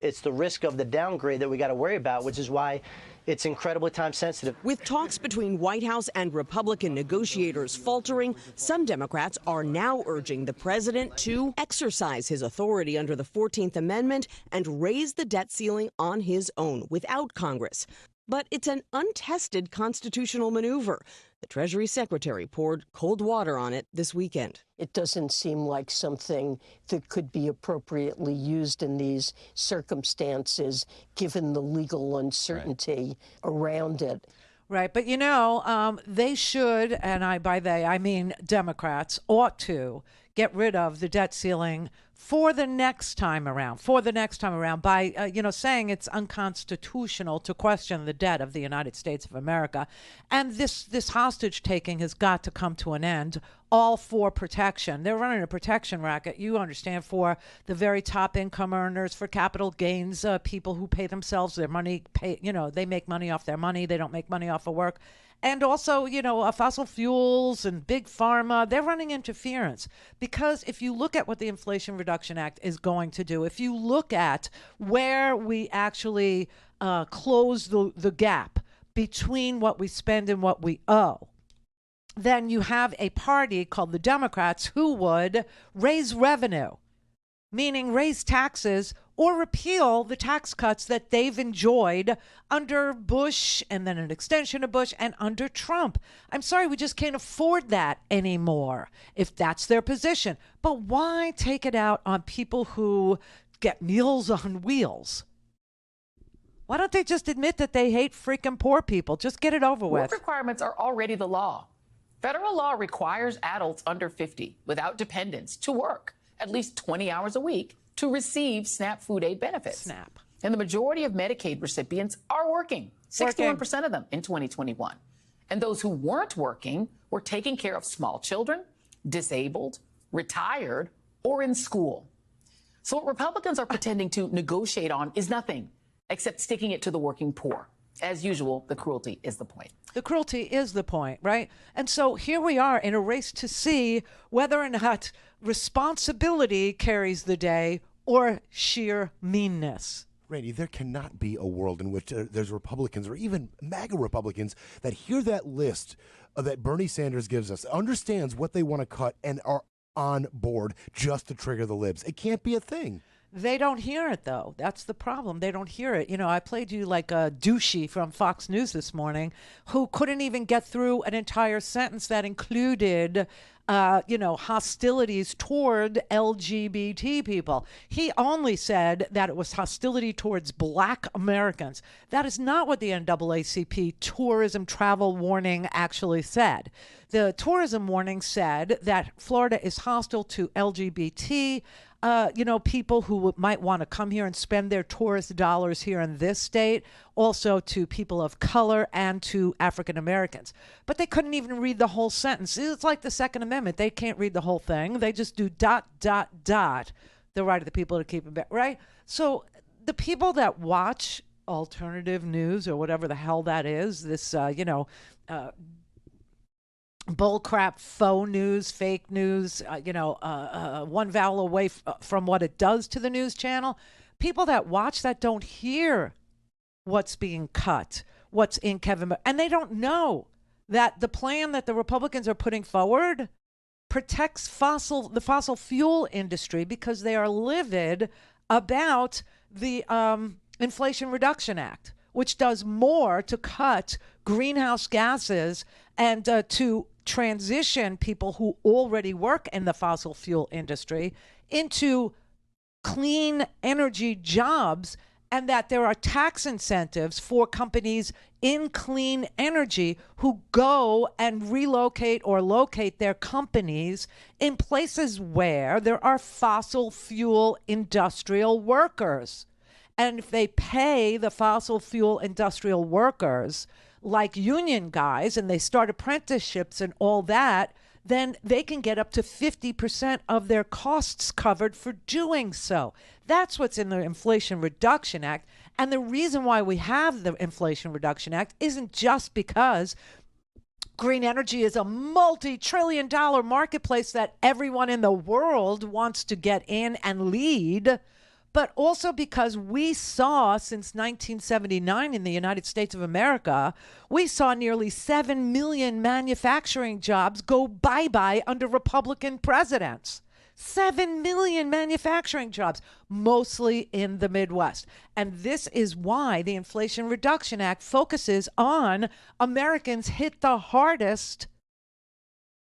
It's the risk of the downgrade that we got to worry about, which is why It's incredibly time sensitive. With talks between White House and Republican negotiators faltering, some Democrats are now urging the president to exercise his authority under the 14th Amendment and raise the debt ceiling on his own without Congress. But it's an untested constitutional maneuver. The Treasury Secretary poured cold water on it this weekend. It doesn't seem like something that could be appropriately used in these circumstances, given the legal uncertainty around it. Right. But, they should, and by they, I mean Democrats, ought to get rid of the debt ceiling for the next time around, by, saying it's unconstitutional to question the debt of the United States of America. And this hostage taking has got to come to an end, all for protection. They're running a protection racket, you understand, for the very top income earners, for capital gains, people who pay themselves their money, they make money off their money. They don't make money off of work. And also, fossil fuels and big pharma, they're running interference. Because if you look at what the Inflation Reduction Act is going to do, if you look at where we actually close the gap between what we spend and what we owe, then you have a party called the Democrats who would raise revenue, meaning raise taxes or repeal the tax cuts that they've enjoyed under Bush and then an extension of Bush and under Trump. I'm sorry, we just can't afford that anymore if that's their position. But why take it out on people who get Meals on Wheels? Why don't they just admit that they hate freaking poor people? Just get it over with. Work requirements are already the law. Federal law requires adults under 50 without dependents to work at least 20 hours a week to receive SNAP food aid benefits. SNAP. And the majority of Medicaid recipients are working, 61% of them in 2021. And those who weren't working were taking care of small children, disabled, retired, or in school. So what Republicans are pretending to negotiate on is nothing except sticking it to the working poor. As usual, the cruelty is the point. The cruelty is the point, right? And so here we are in a race to see whether or not responsibility carries the day or sheer meanness. Randy, there cannot be a world in which there's Republicans or even MAGA Republicans that hear that list that Bernie Sanders gives us, understands what they want to cut, and are on board just to trigger the libs. It can't be a thing. They don't hear it, though. That's the problem. They don't hear it. I played you like a douchey from Fox News this morning who couldn't even get through an entire sentence that included, hostilities toward LGBT people. He only said that it was hostility towards Black Americans. That is not what the NAACP tourism travel warning actually said. The tourism warning said that Florida is hostile to LGBT people who might want to come here and spend their tourist dollars here in this state, also to people of color and to African Americans. But they couldn't even read the whole sentence. It's like the Second Amendment. They can't read the whole thing. They just do ... the right of the people to keep it back, right? So the people that watch alternative news or whatever the hell that is, this, bullcrap, faux news, fake news, one vowel away from what it does to the news channel. People that watch that don't hear what's being cut, what's in and they don't know that the plan that the Republicans are putting forward protects the fossil fuel industry because they are livid about the Inflation Reduction Act, which does more to cut greenhouse gases and to transition people who already work in the fossil fuel industry into clean energy jobs, and that there are tax incentives for companies in clean energy who go and relocate or locate their companies in places where there are fossil fuel industrial workers. And if they pay the fossil fuel industrial workers like union guys and they start apprenticeships and all that, then they can get up to 50% of their costs covered for doing so. That's what's in the Inflation Reduction Act. And the reason why we have the Inflation Reduction Act isn't just because green energy is a multi-trillion-dollar marketplace that everyone in the world wants to get in and lead, but also because we saw since 1979 in the United States of America, we saw nearly 7 million manufacturing jobs go bye-bye under Republican presidents. 7 million manufacturing jobs, mostly in the Midwest. And this is why the Inflation Reduction Act focuses on Americans hit the hardest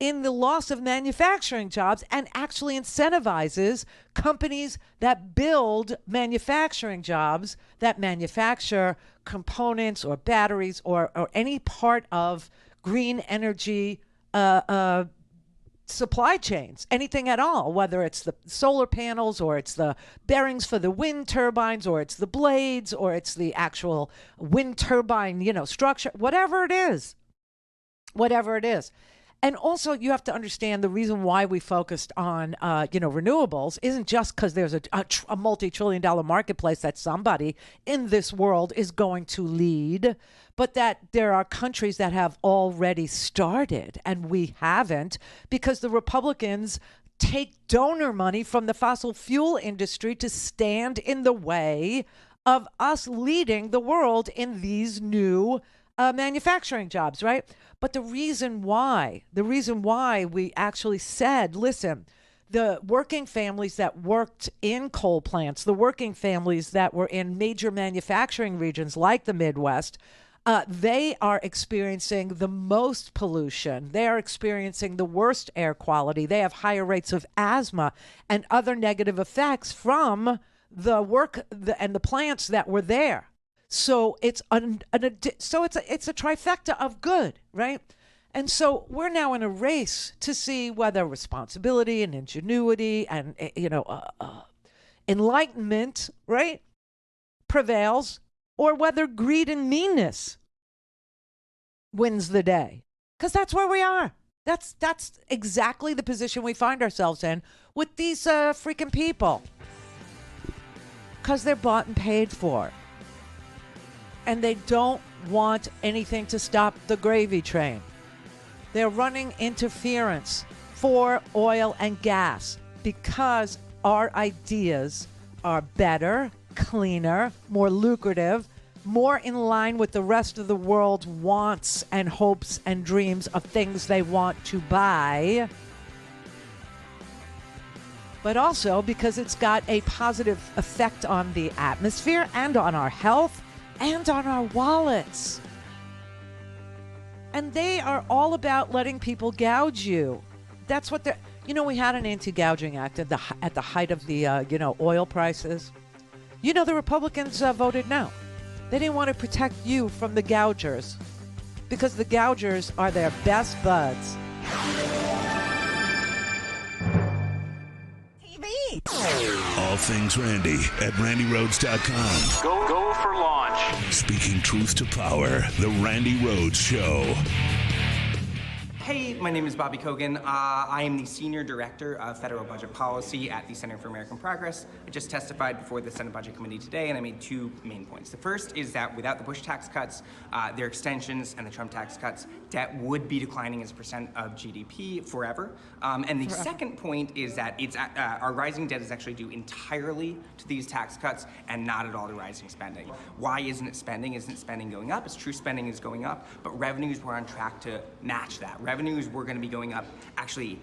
in the loss of manufacturing jobs and actually incentivizes companies that build manufacturing jobs, that manufacture components or batteries or any part of green energy supply chains, anything at all, whether it's the solar panels or it's the bearings for the wind turbines or it's the blades or it's the actual wind turbine, structure, whatever it is. And also, you have to understand the reason why we focused on, renewables isn't just because there's a multi-trillion-dollar marketplace that somebody in this world is going to lead, but that there are countries that have already started and we haven't, because the Republicans take donor money from the fossil fuel industry to stand in the way of us leading the world in these new manufacturing jobs, right? But the reason why we actually said, listen, the working families that worked in coal plants, the working families that were in major manufacturing regions like the Midwest, they are experiencing the most pollution. They are experiencing the worst air quality. They have higher rates of asthma and other negative effects from the work and the plants that were there. So it's a trifecta of good, right? And so we're now in a race to see whether responsibility and ingenuity and enlightenment, right, prevails, or whether greed and meanness wins the day. Because that's where we are. That's exactly the position we find ourselves in with these freaking people. Because they're bought and paid for. And they don't want anything to stop the gravy train. They're running interference for oil and gas because our ideas are better, cleaner, more lucrative, more in line with the rest of the world's wants and hopes and dreams of things they want to buy. But also because it's got a positive effect on the atmosphere and on our health and on our wallets. And they are all about letting people gouge you. That's what they're... we had an anti-gouging act at the height of the, oil prices. The Republicans voted no. They didn't want to protect you from the gougers because the gougers are their best buds. All things Randi at RandiRhodes.com. Go for launch. Speaking truth to power, the Randi Rhodes Show. Hey, my name is Bobby Kogan. I am the Senior Director of Federal Budget Policy at the Center for American Progress. I just testified before the Senate Budget Committee today, and I made two main points. The first is that without the Bush tax cuts, their extensions, and the Trump tax cuts, debt would be declining as a percent of GDP forever. And the second point is that our rising debt is actually due entirely to these tax cuts and not at all to rising spending. Why isn't it spending? Isn't spending going up? It's true spending is going up, but revenues were on track to match that. Revenues were going to be going up, actually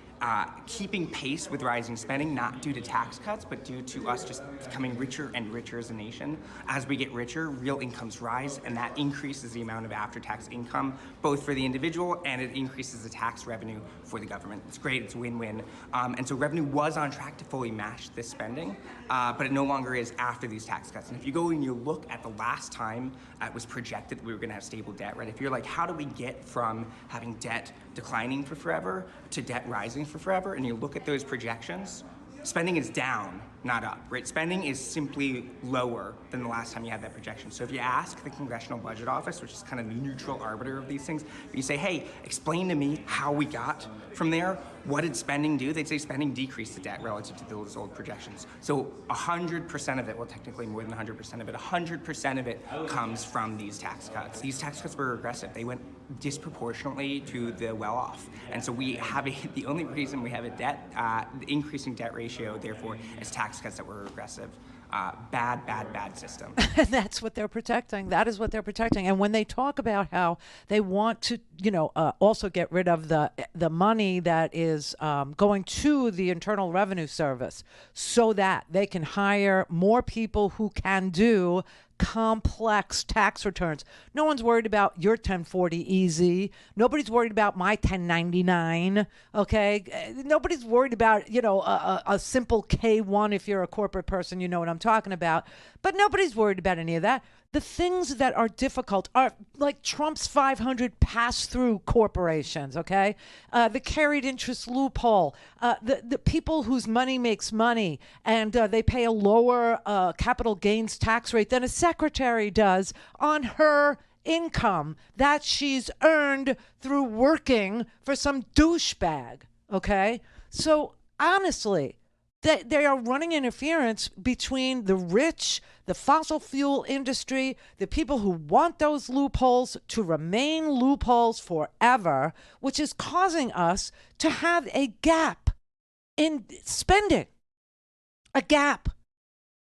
keeping pace with rising spending, not due to tax cuts, but due to us just becoming richer and richer as a nation. As we get richer, real incomes rise, and that increases the amount of after-tax income, both for the individual and it increases the tax revenue for the government. It's great, it's a win-win. And so revenue was on track to fully match this spending, but it no longer is after these tax cuts. And if you go and you look at the last time it was projected that we were going to have stable debt, right? If you're like, how do we get from having debt declining for forever to debt rising for forever, and you look at those projections, spending is down, not up, right? Spending is simply lower than the last time you had that projection. So if you ask the Congressional Budget Office, which is kind of the neutral arbiter of these things, if you say, hey, explain to me how we got from there, what did spending do? They'd say spending decreased the debt relative to those old projections. So 100% of it, well, technically more than 100% of it, 100% of it comes from these tax cuts. These tax cuts were regressive. They went disproportionately to the well-off. And so we have the only reason we have a debt, the increasing debt ratio, therefore, is tax cuts that were regressive. bad system. And that's what they're protecting. That is what they're protecting. And when they talk about how they want to, also get rid of the money that is going to the Internal Revenue Service so that they can hire more people who can do complex tax returns. No one's worried about your 1040 easy. Nobody's worried about my 1099. Okay. Nobody's worried about, a simple K1 if you're a corporate person, you know what I'm talking about. But nobody's worried about any of that. The things that are difficult are like Trump's 500 pass-through corporations, okay? The carried interest loophole, the people whose money makes money, and they pay a lower capital gains tax rate than a secretary does on her income that she's earned through working for some douchebag, okay? So honestly, they are running interference between the rich, the fossil fuel industry, the people who want those loopholes to remain loopholes forever, which is causing us to have a gap in spending, a gap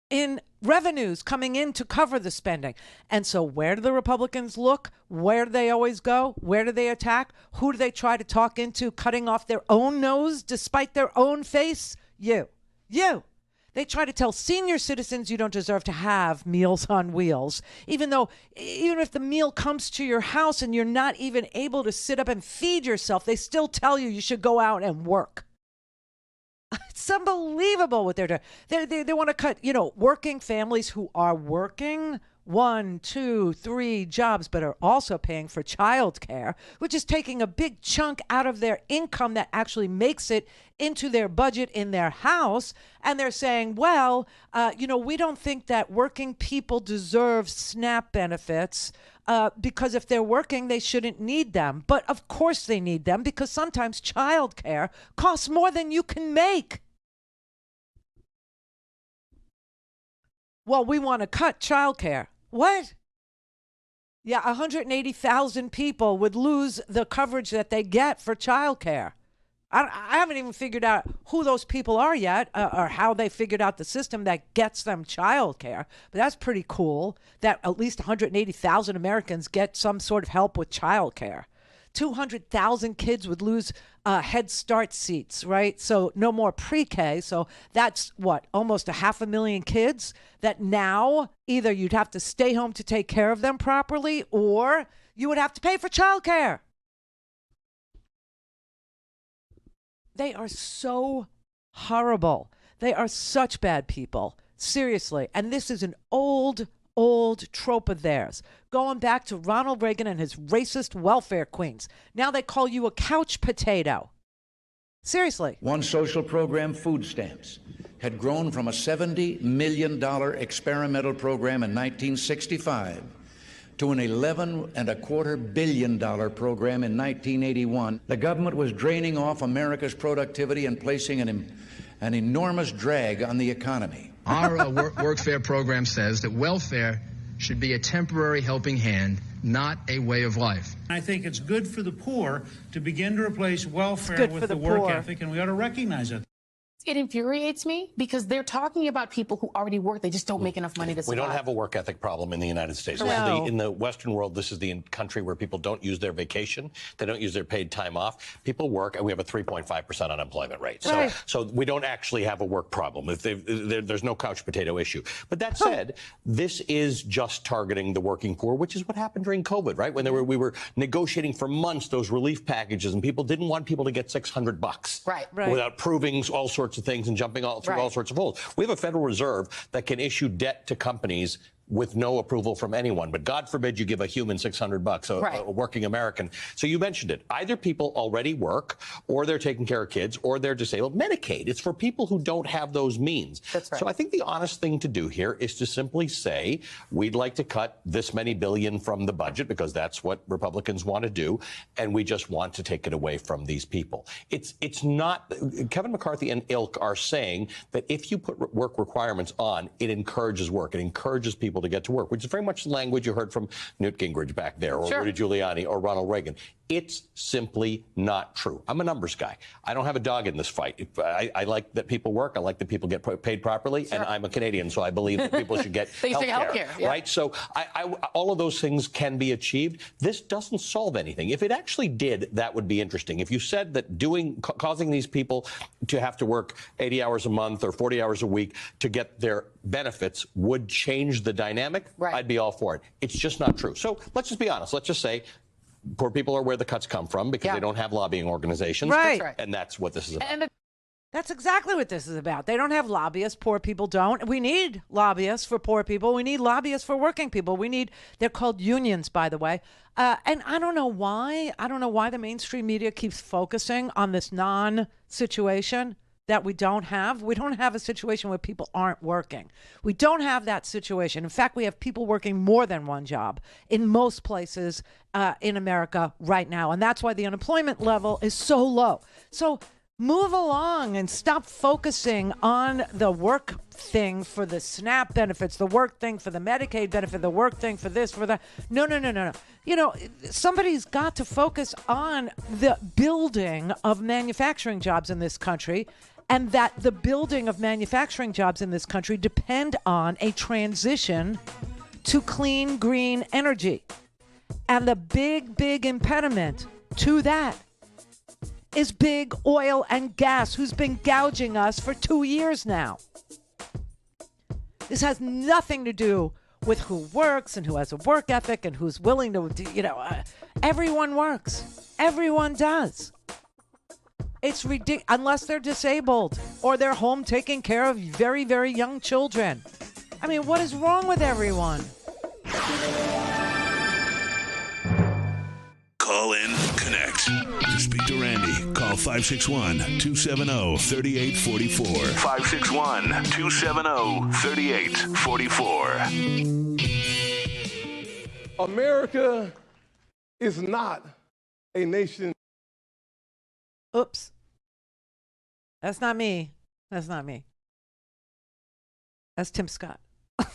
in revenues coming in to cover the spending. And so where do the Republicans look? Where do they always go? Where do they attack? Who do they try to talk into cutting off their own nose despite their own face? You. They try to tell senior citizens you don't deserve to have Meals on Wheels, even if the meal comes to your house and you're not even able to sit up and feed yourself, they still tell you should go out and work. It's unbelievable what they're doing. They want to cut, working families who are working 1, 2, 3 jobs, but are also paying for childcare, which is taking a big chunk out of their income that actually makes it into their budget in their house. And they're saying, well, we don't think that working people deserve SNAP benefits because if they're working, they shouldn't need them. But of course they need them because sometimes childcare costs more than you can make. Well, we want to cut childcare. What? Yeah, 180,000 people would lose the coverage that they get for childcare. I haven't even figured out who those people are yet or how they figured out the system that gets them childcare. But that's pretty cool that at least 180,000 Americans get some sort of help with childcare. 200,000 kids would lose Head Start seats, right? So no more pre-K. So that's almost 500,000 kids that now either you'd have to stay home to take care of them properly or you would have to pay for childcare. They are so horrible. They are such bad people. Seriously. And this is an old trope of theirs, going back to Ronald Reagan and his racist welfare queens. Now they call you a couch potato. Seriously. One social program, food stamps, had grown from a $70 million experimental program in 1965 to an $11.25 billion program in 1981. The government was draining off America's productivity and placing an enormous drag on the economy. Our workfare program says that welfare should be a temporary helping hand, not a way of life. I think it's good for the poor to begin to replace welfare with the work ethic, and we ought to recognize it. It infuriates me because they're talking about people who already work. They just don't make enough money to survive. We don't have a work ethic problem in the United States. No. In the Western world, this is the country where people don't use their vacation. They don't use their paid time off. People work, and we have a 3.5% unemployment rate. Right. So we don't actually have a work problem. There's no couch potato issue. But that said, this is just targeting the working poor, which is what happened during COVID, right? When we were negotiating for months those relief packages, and people didn't want people to get $600 right. without proving all sorts of things and jumping through all sorts of holes. We have a Federal Reserve that can issue debt to companies with no approval from anyone. But God forbid you give a human $600, a working American. So you mentioned it. Either people already work, or they're taking care of kids, or they're disabled. Medicaid, it's for people who don't have those means. That's right. So I think the honest thing to do here is to simply say, we'd like to cut this many billion from the budget, because that's what Republicans want to do, and we just want to take it away from these people. It's not, Kevin McCarthy and ilk are saying that if you put work requirements on, it encourages work. It encourages people to get to work, which is very much the language you heard from Newt Gingrich back there, or Rudy Giuliani, or Ronald Reagan. It's simply not true. I'm a numbers guy. I don't have a dog in this fight. I like that people work. I like that people get paid properly. Sure. And I'm a Canadian, so I believe that people should get health care. Yeah. Right? So all of those things can be achieved. This doesn't solve anything. If it actually did, that would be interesting. If you said that causing these people to have to work 80 hours a month or 40 hours a week to get their benefits would change the dynamic, I'd be all for it. It's just not true. So let's just be honest. Let's just say poor people are where the cuts come from because they don't have lobbying organizations. Right. And that's what this is about. That's exactly what this is about. They don't have lobbyists. Poor people don't. We need lobbyists for poor people. We need lobbyists for working people. They're called unions, by the way. And I don't know why. I don't know why the mainstream media keeps focusing on this non-situation that we don't have. We don't have a situation where people aren't working. We don't have that situation. In fact, we have people working more than one job in most places in America right now. And that's why the unemployment level is so low. So move along and stop focusing on the work thing for the SNAP benefits, the work thing for the Medicaid benefit, the work thing for this, for that. No. You know, somebody's got to focus on the building of manufacturing jobs in this country, and that the building of manufacturing jobs in this country depend on a transition to clean, green energy. And the big impediment to that is big oil and gas, who's been gouging us for 2 years now. This has nothing to do with who works and who has a work ethic and who's willing to, everyone works. Everyone does. It's ridiculous, unless they're disabled or they're home taking care of very, very young children. I mean, what is wrong with everyone? Call in, connect. To speak to Randi, call 561-270-3844. 561-270-3844. America is not a nation. Oops. That's not me. That's not me. That's Tim Scott. Is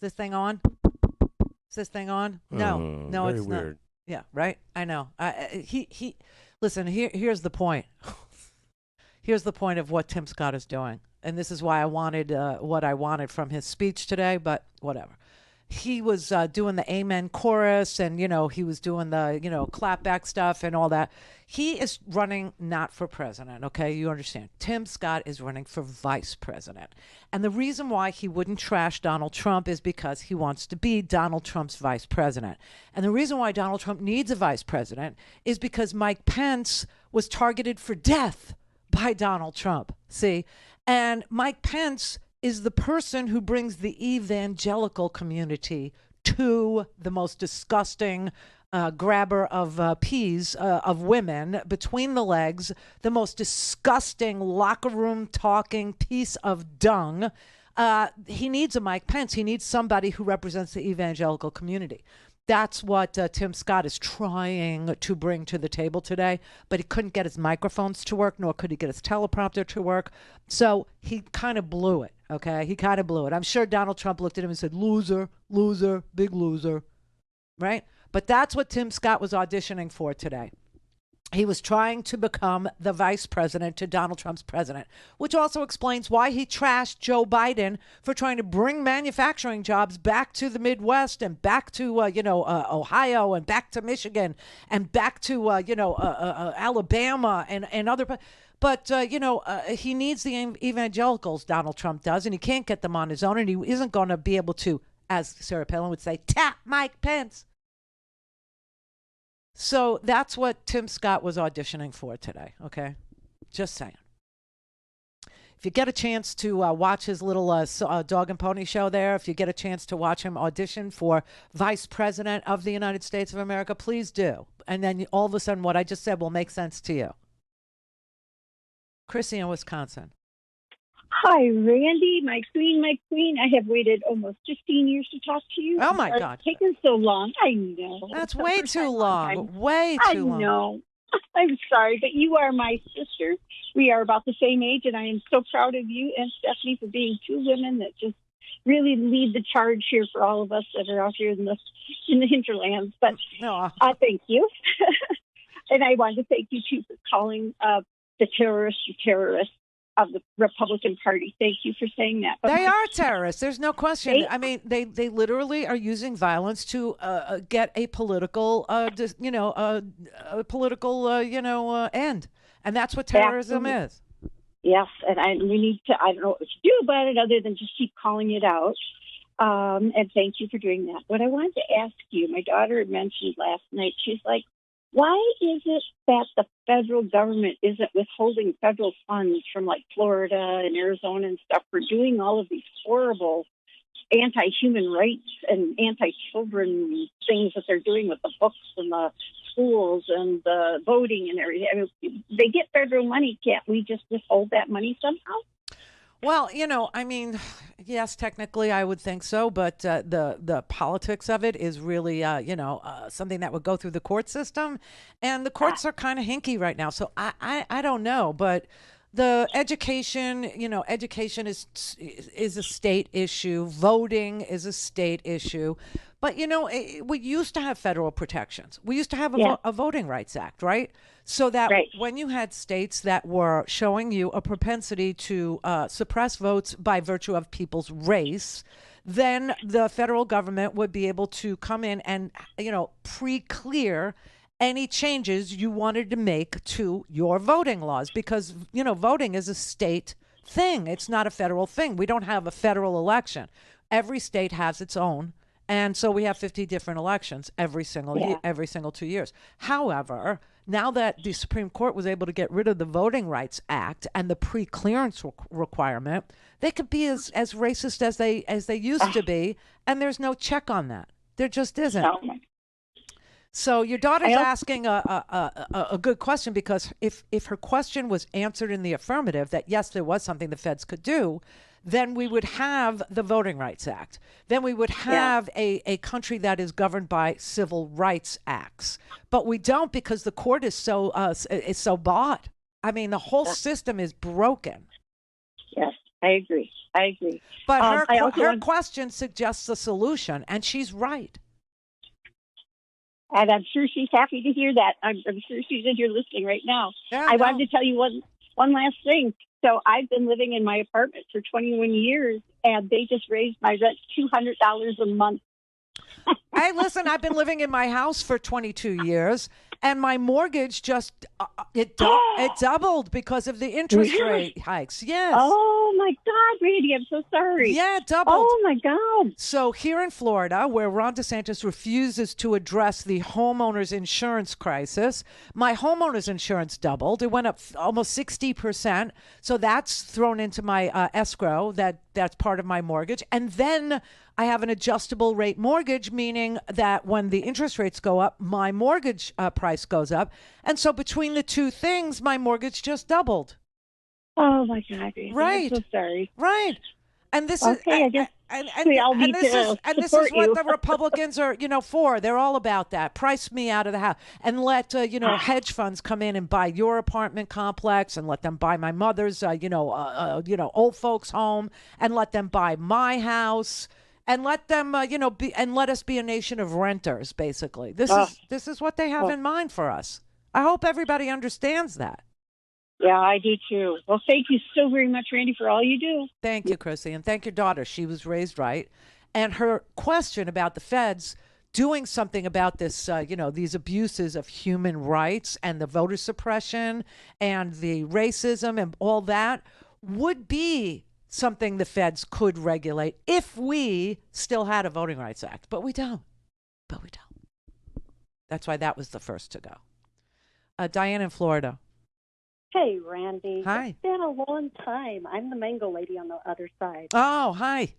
this thing on? Is this thing on? No, it's not. Weird. Yeah, right. I know. Listen. Here's the point. Here's the point of what Tim Scott is doing, and this is why I wanted what I wanted from his speech today. But whatever. He was doing the amen chorus, and he was doing the clapback stuff and all that. He is running not for president. Okay, you understand? Tim Scott is running for vice president, and the reason why he wouldn't trash Donald Trump is because he wants to be Donald Trump's vice president. And the reason why Donald Trump needs a vice president is because Mike Pence was targeted for death by Donald Trump. See, and Mike Pence is the person who brings the evangelical community to the most disgusting grabber of peas of women between the legs, the most disgusting locker room talking piece of dung. He needs a Mike Pence. He needs somebody who represents the evangelical community. That's what Tim Scott is trying to bring to the table today, but he couldn't get his microphones to work, nor could he get his teleprompter to work. So he kind of blew it, okay? He kind of blew it. I'm sure Donald Trump looked at him and said, loser, loser, big loser, right? But that's what Tim Scott was auditioning for today. He was trying to become the vice president to Donald Trump's president, which also explains why he trashed Joe Biden for trying to bring manufacturing jobs back to the Midwest and back to, Ohio and back to Michigan and back to, Alabama and other. But, he needs the evangelicals, Donald Trump does, and he can't get them on his own, and he isn't going to be able to, as Sarah Palin would say, tap Mike Pence. So that's what Tim Scott was auditioning for today, okay? Just saying. If you get a chance to watch his little dog and pony show there, if you get a chance to watch him audition for Vice President of the United States of America, please do. And then all of a sudden what I just said will make sense to you. Chrissy in Wisconsin. Hi, Randi, my queen. I have waited almost 15 years to talk to you. Oh, my God. It's taken so long. I know. That's way too long. Way too long. I know. I'm sorry, but you are my sister. We are about the same age, and I am so proud of you and Stephanie for being two women that just really lead the charge here for all of us that are out here in the hinterlands. But thank you. And I wanted to thank you, too, for calling the terrorists of the Republican Party. Thank you for saying that. But they are terrorists. There's no question. I mean, they literally are using violence to get a political, end. And that's what terrorism is. Yes, and we need to, I don't know what to do about it other than just keep calling it out. And thank you for doing that. What I wanted to ask you, my daughter had mentioned last night, she's like, why is it that the federal government isn't withholding federal funds from like Florida and Arizona and stuff for doing all of these horrible anti-human rights and anti-children things that they're doing with the books and the schools and the voting and everything? I mean, they get federal money. Can't we just withhold that money somehow? Well, I mean, yes, technically I would think so, but the politics of it is really, something that would go through the court system, and the courts are kind of hinky right now. So I don't know, but the education is a state issue. Voting is a state issue. But, we used to have federal protections. We used to have a Voting Rights Act, right? So that when you had states that were showing you a propensity to suppress votes by virtue of people's race, then the federal government would be able to come in and, pre-clear any changes you wanted to make to your voting laws, because, voting is a state thing. It's not a federal thing. We don't have a federal election. Every state has its own. And so we have 50 different elections every single year, every single 2 years. However, now that the Supreme Court was able to get rid of the Voting Rights Act and the pre-clearance requirement, they could be as racist as they used to be, and there's no check on that. There just isn't. No. So your daughter's asking a good question, because if her question was answered in the affirmative, that yes, there was something the feds could do, then we would have the Voting Rights Act. Then we would have a country that is governed by civil rights acts. But we don't, because the court is so bought. I mean, the whole system is broken. Yes, I agree. But her question suggests a solution, and she's right. And I'm sure she's happy to hear that. I'm sure she's in here listening right now. I wanted to tell you one last thing. So I've been living in my apartment for 21 years, and they just raised my rent $200 a month. Hey, listen, I've been living in my house for 22 years, and my mortgage just it doubled because of the interest rate hikes. Yes. Oh my God, Randi, I'm so sorry. Yeah, it doubled. Oh my God. So here in Florida, where Ron DeSantis refuses to address the homeowners insurance crisis, my homeowners insurance doubled. It went up almost 60%. So that's thrown into my escrow. That's part of my mortgage. And then I have an adjustable rate mortgage, meaning that when the interest rates go up, my mortgage price goes up. And so between the two things, my mortgage just doubled. Oh my God! Right. I'm so sorry. Right. And this is we all need to support this is what you. the Republicans are, for. They're all about that. Price me out of the house and let hedge funds come in and buy your apartment complex, and let them buy my mother's old folks home, and let them buy my house. And let them, let us be a nation of renters. Basically, this is what they have in mind for us. I hope everybody understands that. Yeah, I do too. Well, thank you so very much, Randi, for all you do. Thank you, Chrissy, and thank your daughter. She was raised right, and her question about the feds doing something about this, these abuses of human rights and the voter suppression and the racism and all that would be something the feds could regulate if we still had a Voting Rights Act. But we don't. That's why that was the first to go. Diane in Florida. Hey, Randi. Hi. It's been a long time. I'm the mango lady on the other side. Oh, hi.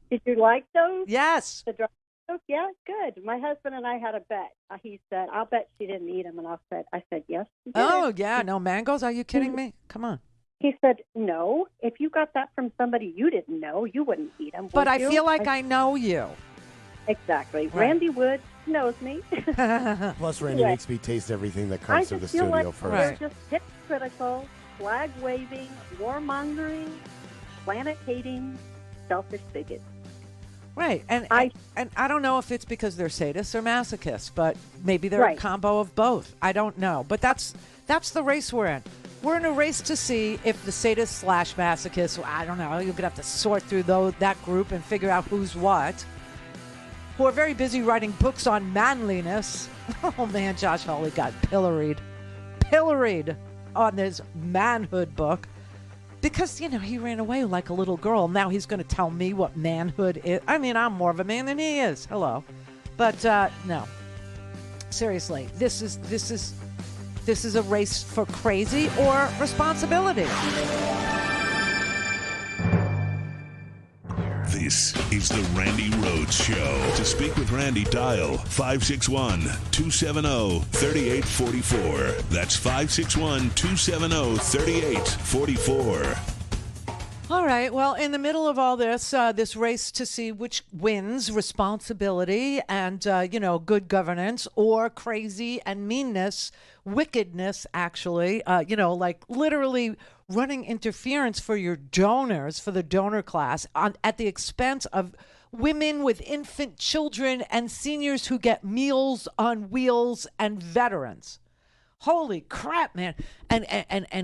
Did you like those? Yes. The dry mangoes? Yeah, good. My husband and I had a bet. He said, I'll bet she didn't eat them. And I said, yes. Oh, yeah. No mangoes? Are you kidding me? Come on. He said, no. If you got that from somebody you didn't know, you wouldn't eat them. But I feel like I know you. Exactly. Right. Randi Woods knows me. Plus, Randi makes me taste everything that comes to the studio like first. They're just hypocritical, flag-waving, warmongering, planet-hating, selfish bigots. Right, and I don't know if it's because they're sadists or masochists, but maybe they're a combo of both. I don't know, but that's the race we're in. We're in a race to see if the sadists / masochists, I don't know, you're gonna have to sort through that group and figure out who's what. Who are very busy writing books on manliness. Oh man, Josh Hawley got pilloried on this manhood book. Because, he ran away like a little girl. Now he's going to tell me what manhood is. I mean, I'm more of a man than he is. Hello. But, no. Seriously, this is a race for crazy or responsibility. This is the Randi Rhodes Show. To speak with Randi, dial 561-270-3844. That's 561-270-3844. All right. Well, in the middle of all this, this race to see which wins responsibility and, good governance or crazy and meanness, wickedness, actually, like literally running interference for your donors, for the donor class, at the expense of women with infant children and seniors who get Meals on Wheels and veterans. Holy crap, man. And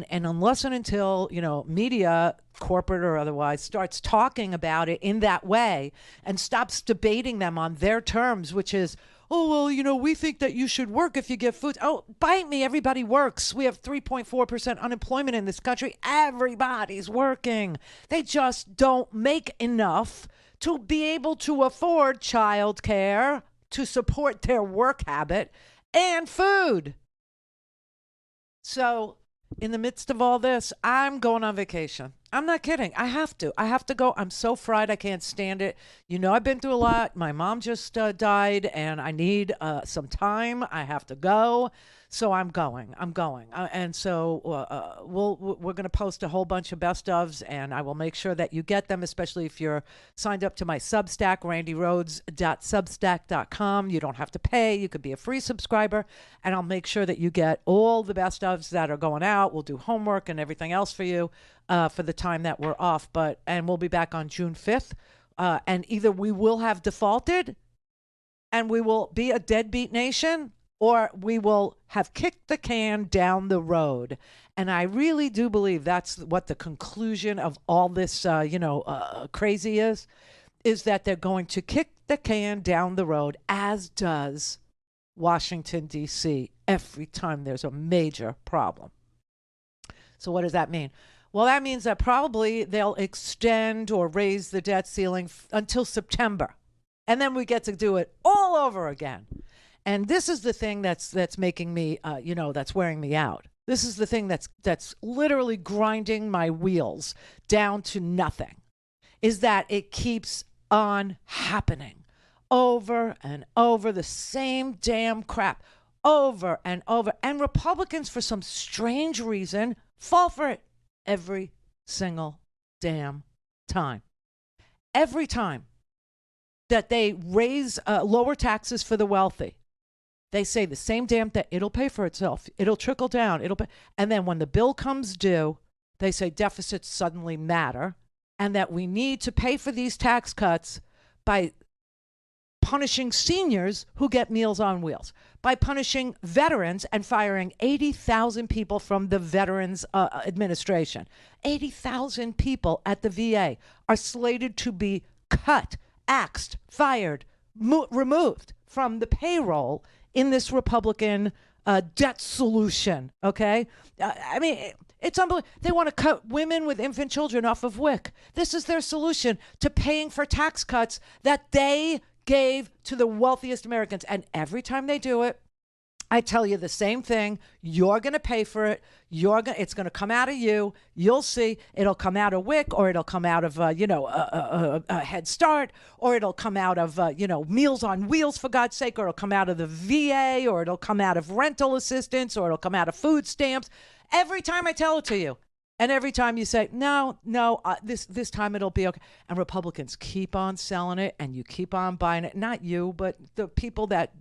unless and until, media, corporate or otherwise, starts talking about it in that way and stops debating them on their terms, which is, oh, well, we think that you should work if you get food. Oh, bite me. Everybody works. We have 3.4% unemployment in this country. Everybody's working. They just don't make enough to be able to afford childcare, to support their work habit, and food. So in the midst of all this, I'm going on vacation. I'm not kidding. I have to go. I'm so fried. I can't stand it. I've been through a lot. My mom just died and I need some time. I have to go. So I'm going. And so we're going to post a whole bunch of best ofs, and I will make sure that you get them, especially if you're signed up to my Substack, randirhodes.substack.com. You don't have to pay. You could be a free subscriber, and I'll make sure that you get all the best ofs that are going out. We'll do homework and everything else for you for the time that we're off. And we'll be back on June 5th. And either we will have defaulted and we will be a deadbeat nation, or we will have kicked the can down the road. And I really do believe that's what the conclusion of all this, crazy is that they're going to kick the can down the road, as does Washington, D.C., every time there's a major problem. So what does that mean? Well, that means that probably they'll extend or raise the debt ceiling until September. And then we get to do it all over again. And this is the thing that's making me, that's wearing me out. This is the thing that's literally grinding my wheels down to nothing, is that it keeps on happening over and over, the same damn crap over and over. And Republicans, for some strange reason, fall for it every single damn time. Every time that they raise lower taxes for the wealthy, they say the same damn thing. It'll pay for itself. It'll trickle down. And then when the bill comes due, they say deficits suddenly matter and that we need to pay for these tax cuts by punishing seniors who get Meals on Wheels, by punishing veterans and firing 80,000 people from the Veterans Administration. 80,000 people at the VA are slated to be cut, axed, fired, removed from the payroll in this Republican debt solution, okay? It's unbelievable. They want to cut women with infant children off of WIC. This is their solution to paying for tax cuts that they gave to the wealthiest Americans. And every time they do it, I tell you the same thing. You're going to pay for it. It's going to come out of you. You'll see. It'll come out of WIC, or it'll come out of, Head Start, or it'll come out of, Meals on Wheels, for God's sake, or it'll come out of the VA, or it'll come out of rental assistance, or it'll come out of food stamps. Every time I tell it to you. And every time you say, no, this time it'll be okay. And Republicans keep on selling it, and you keep on buying it. Not you, but the people that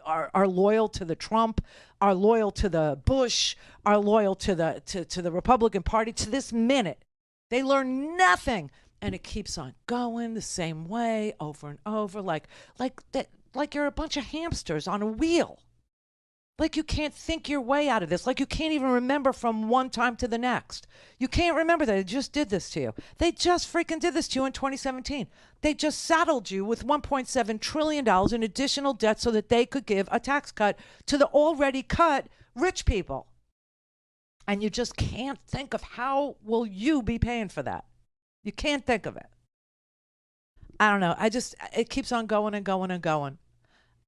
are loyal to the Trump, are loyal to the Bush, are loyal to the Republican Party to this minute. They learn nothing And it keeps on going the same way over and over, like you're a bunch of hamsters on a wheel. Like you can't think your way out of this. Like you can't even remember from one time to the next. You can't remember that they just did this to you. They just freaking did this to you in 2017. They just saddled you with $1.7 trillion in additional debt so that they could give a tax cut to the already cut rich people. And you just can't think of how will you be paying for that. You can't think of it. I don't know. It keeps on going and going and going.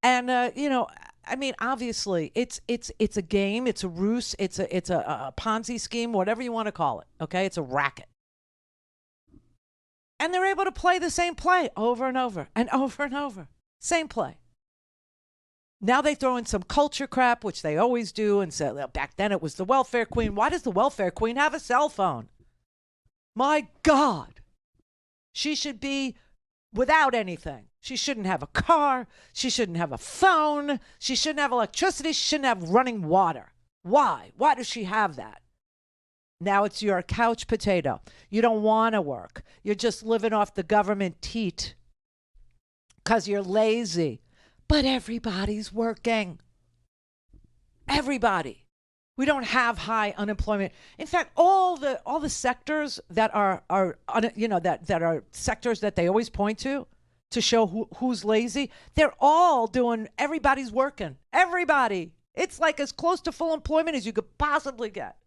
And, you know, I mean, obviously, it's a game. It's a ruse. It's a Ponzi scheme, whatever you want to call it. Okay? It's a racket. And they're able to play the same play over and over and over and over. Same play. Now they throw in some culture crap, which they always do, and say, well, back then it was the welfare queen. Why does the welfare queen have a cell phone? My God. She should be without anything. She shouldn't have a car. She shouldn't have a phone. She shouldn't have electricity. She shouldn't have running water. Why? Why does she have that? Now it's your couch potato. You don't want to work. You're just living off the government teat because you're lazy. But everybody's working. Everybody. We don't have high unemployment. In fact, all the sectors that are sectors that they always point to show who's lazy, they're all doing, everybody's working. Everybody. It's like as close to full employment as you could possibly get.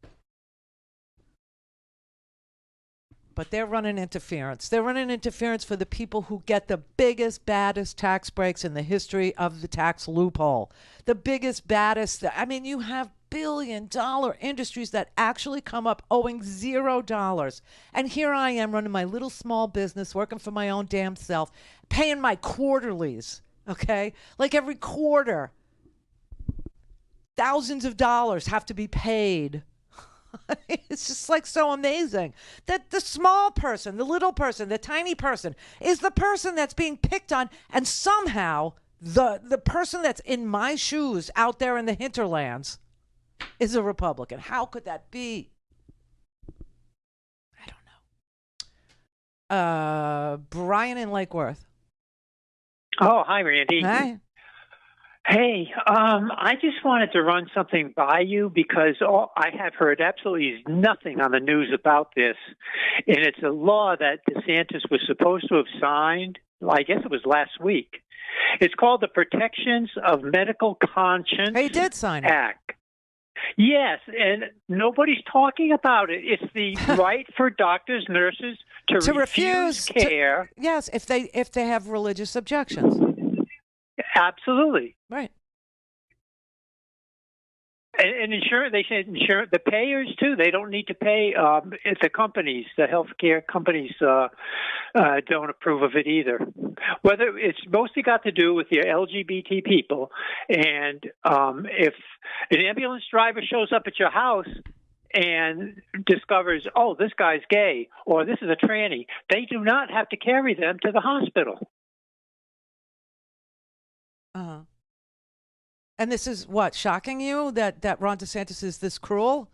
But they're running interference. They're running interference for the people who get the biggest, baddest tax breaks in the history of the tax loophole. The biggest, baddest. I mean, you have billion-dollar industries that actually come up owing $0. And here I am running my little small business, working for my own damn self, paying my quarterlies, okay? Like every quarter, thousands of dollars have to be paid. It's just like so amazing that the small person, the little person, the tiny person is the person that's being picked on, and somehow the person that's in my shoes out there in the hinterlands is a Republican. How could that be? I don't know. Brian in Lake Worth. Oh, hi, Randy. Hi. Hey, I just wanted to run something by you because I have heard absolutely nothing on the news about this. And it's a law that DeSantis was supposed to have signed. I guess it was last week. It's called the Protections of Medical Conscience He did sign it. Act. Yes, and nobody's talking about it. It's the right for doctors, nurses to refuse care. Yes, if they have religious objections. Absolutely. Right. And insurance, they said insurance, the payers too, they don't need to pay. It's the companies, the healthcare companies don't approve of it either. Whether it's mostly got to do with your LGBT people. And if an ambulance driver shows up at your house and discovers, oh, this guy's gay or this is a tranny, they do not have to carry them to the hospital. Uh-huh. And this is what, shocking you that Ron DeSantis is this cruel?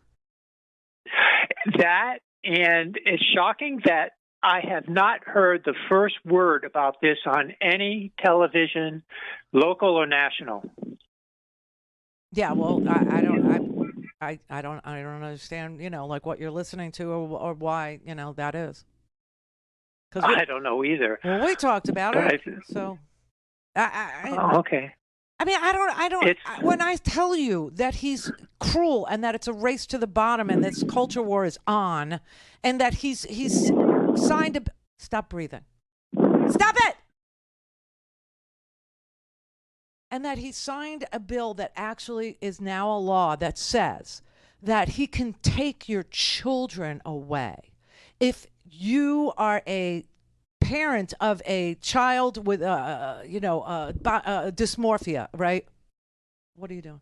That, and it's shocking that I have not heard the first word about this on any television, local or national. Yeah, well, I don't understand, like what you're listening to or why, that is. I don't know either. Well, we talked about it, so. Okay. I mean, I don't. When I tell you that he's cruel and that it's a race to the bottom and this culture war is on, and that he's signed a. Stop breathing. Stop it. And that he signed a bill that actually is now a law that says that he can take your children away if you are a parent of a child with dysmorphia, right? What are you doing?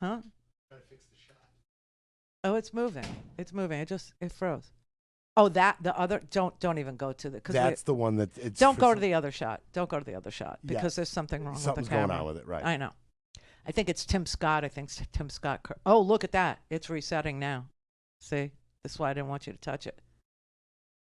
Huh? Trying to fix the shot. Oh, it's moving. It froze. Oh, the other. Don't even go to the. That's the one that. It's don't go to the other shot. Don't go to the other shot because there's something wrong Something's with the camera. going on with it, right? I know. I think it's Tim Scott. Tim Scott. Oh, look at that. It's resetting now. See, that's why I didn't want you to touch it.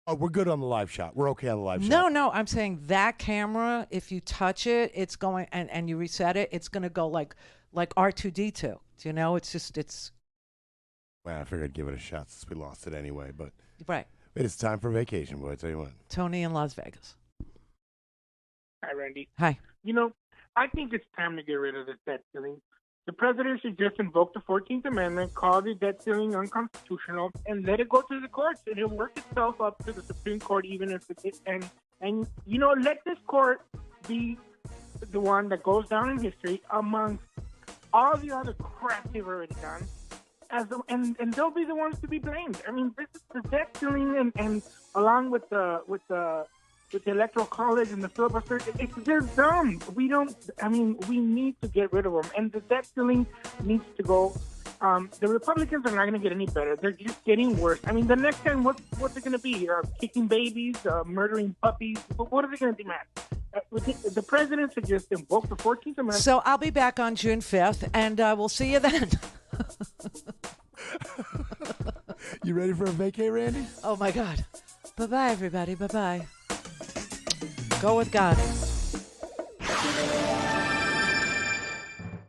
Oh, we're good on the live shot. We're okay on the live shot. No, I'm saying that camera, if you touch it, it's going, and you reset it, it's going to go like R2-D2. You know, it's. Well, I figured I'd give it a shot since we lost it anyway, but. Right. It's time for vacation, boy. I tell you what. Tony in Las Vegas. Hi, Randy. Hi. You know, I think it's time to get rid of this debt ceiling. The president should just invoke the 14th Amendment, call the debt ceiling unconstitutional, and let it go to the courts, and it'll work itself up to the Supreme Court, even if it and you know, let this court be the one that goes down in history amongst all the other crap they've already done, and they'll be the ones to be blamed. I mean, this is the debt ceiling, and along with the Electoral College and the filibuster, they're dumb. We need to get rid of them. And the debt ceiling needs to go. The Republicans are not going to get any better. They're just getting worse. I mean, the next time, what's it going to be? Kicking babies, murdering puppies? What are they going to demand? The president should just invoke the 14th Amendment. So I'll be back on June 5th, and we'll see you then. You ready for a vacay, Randy? Oh, my God. Bye-bye, everybody. Bye-bye. Go with God.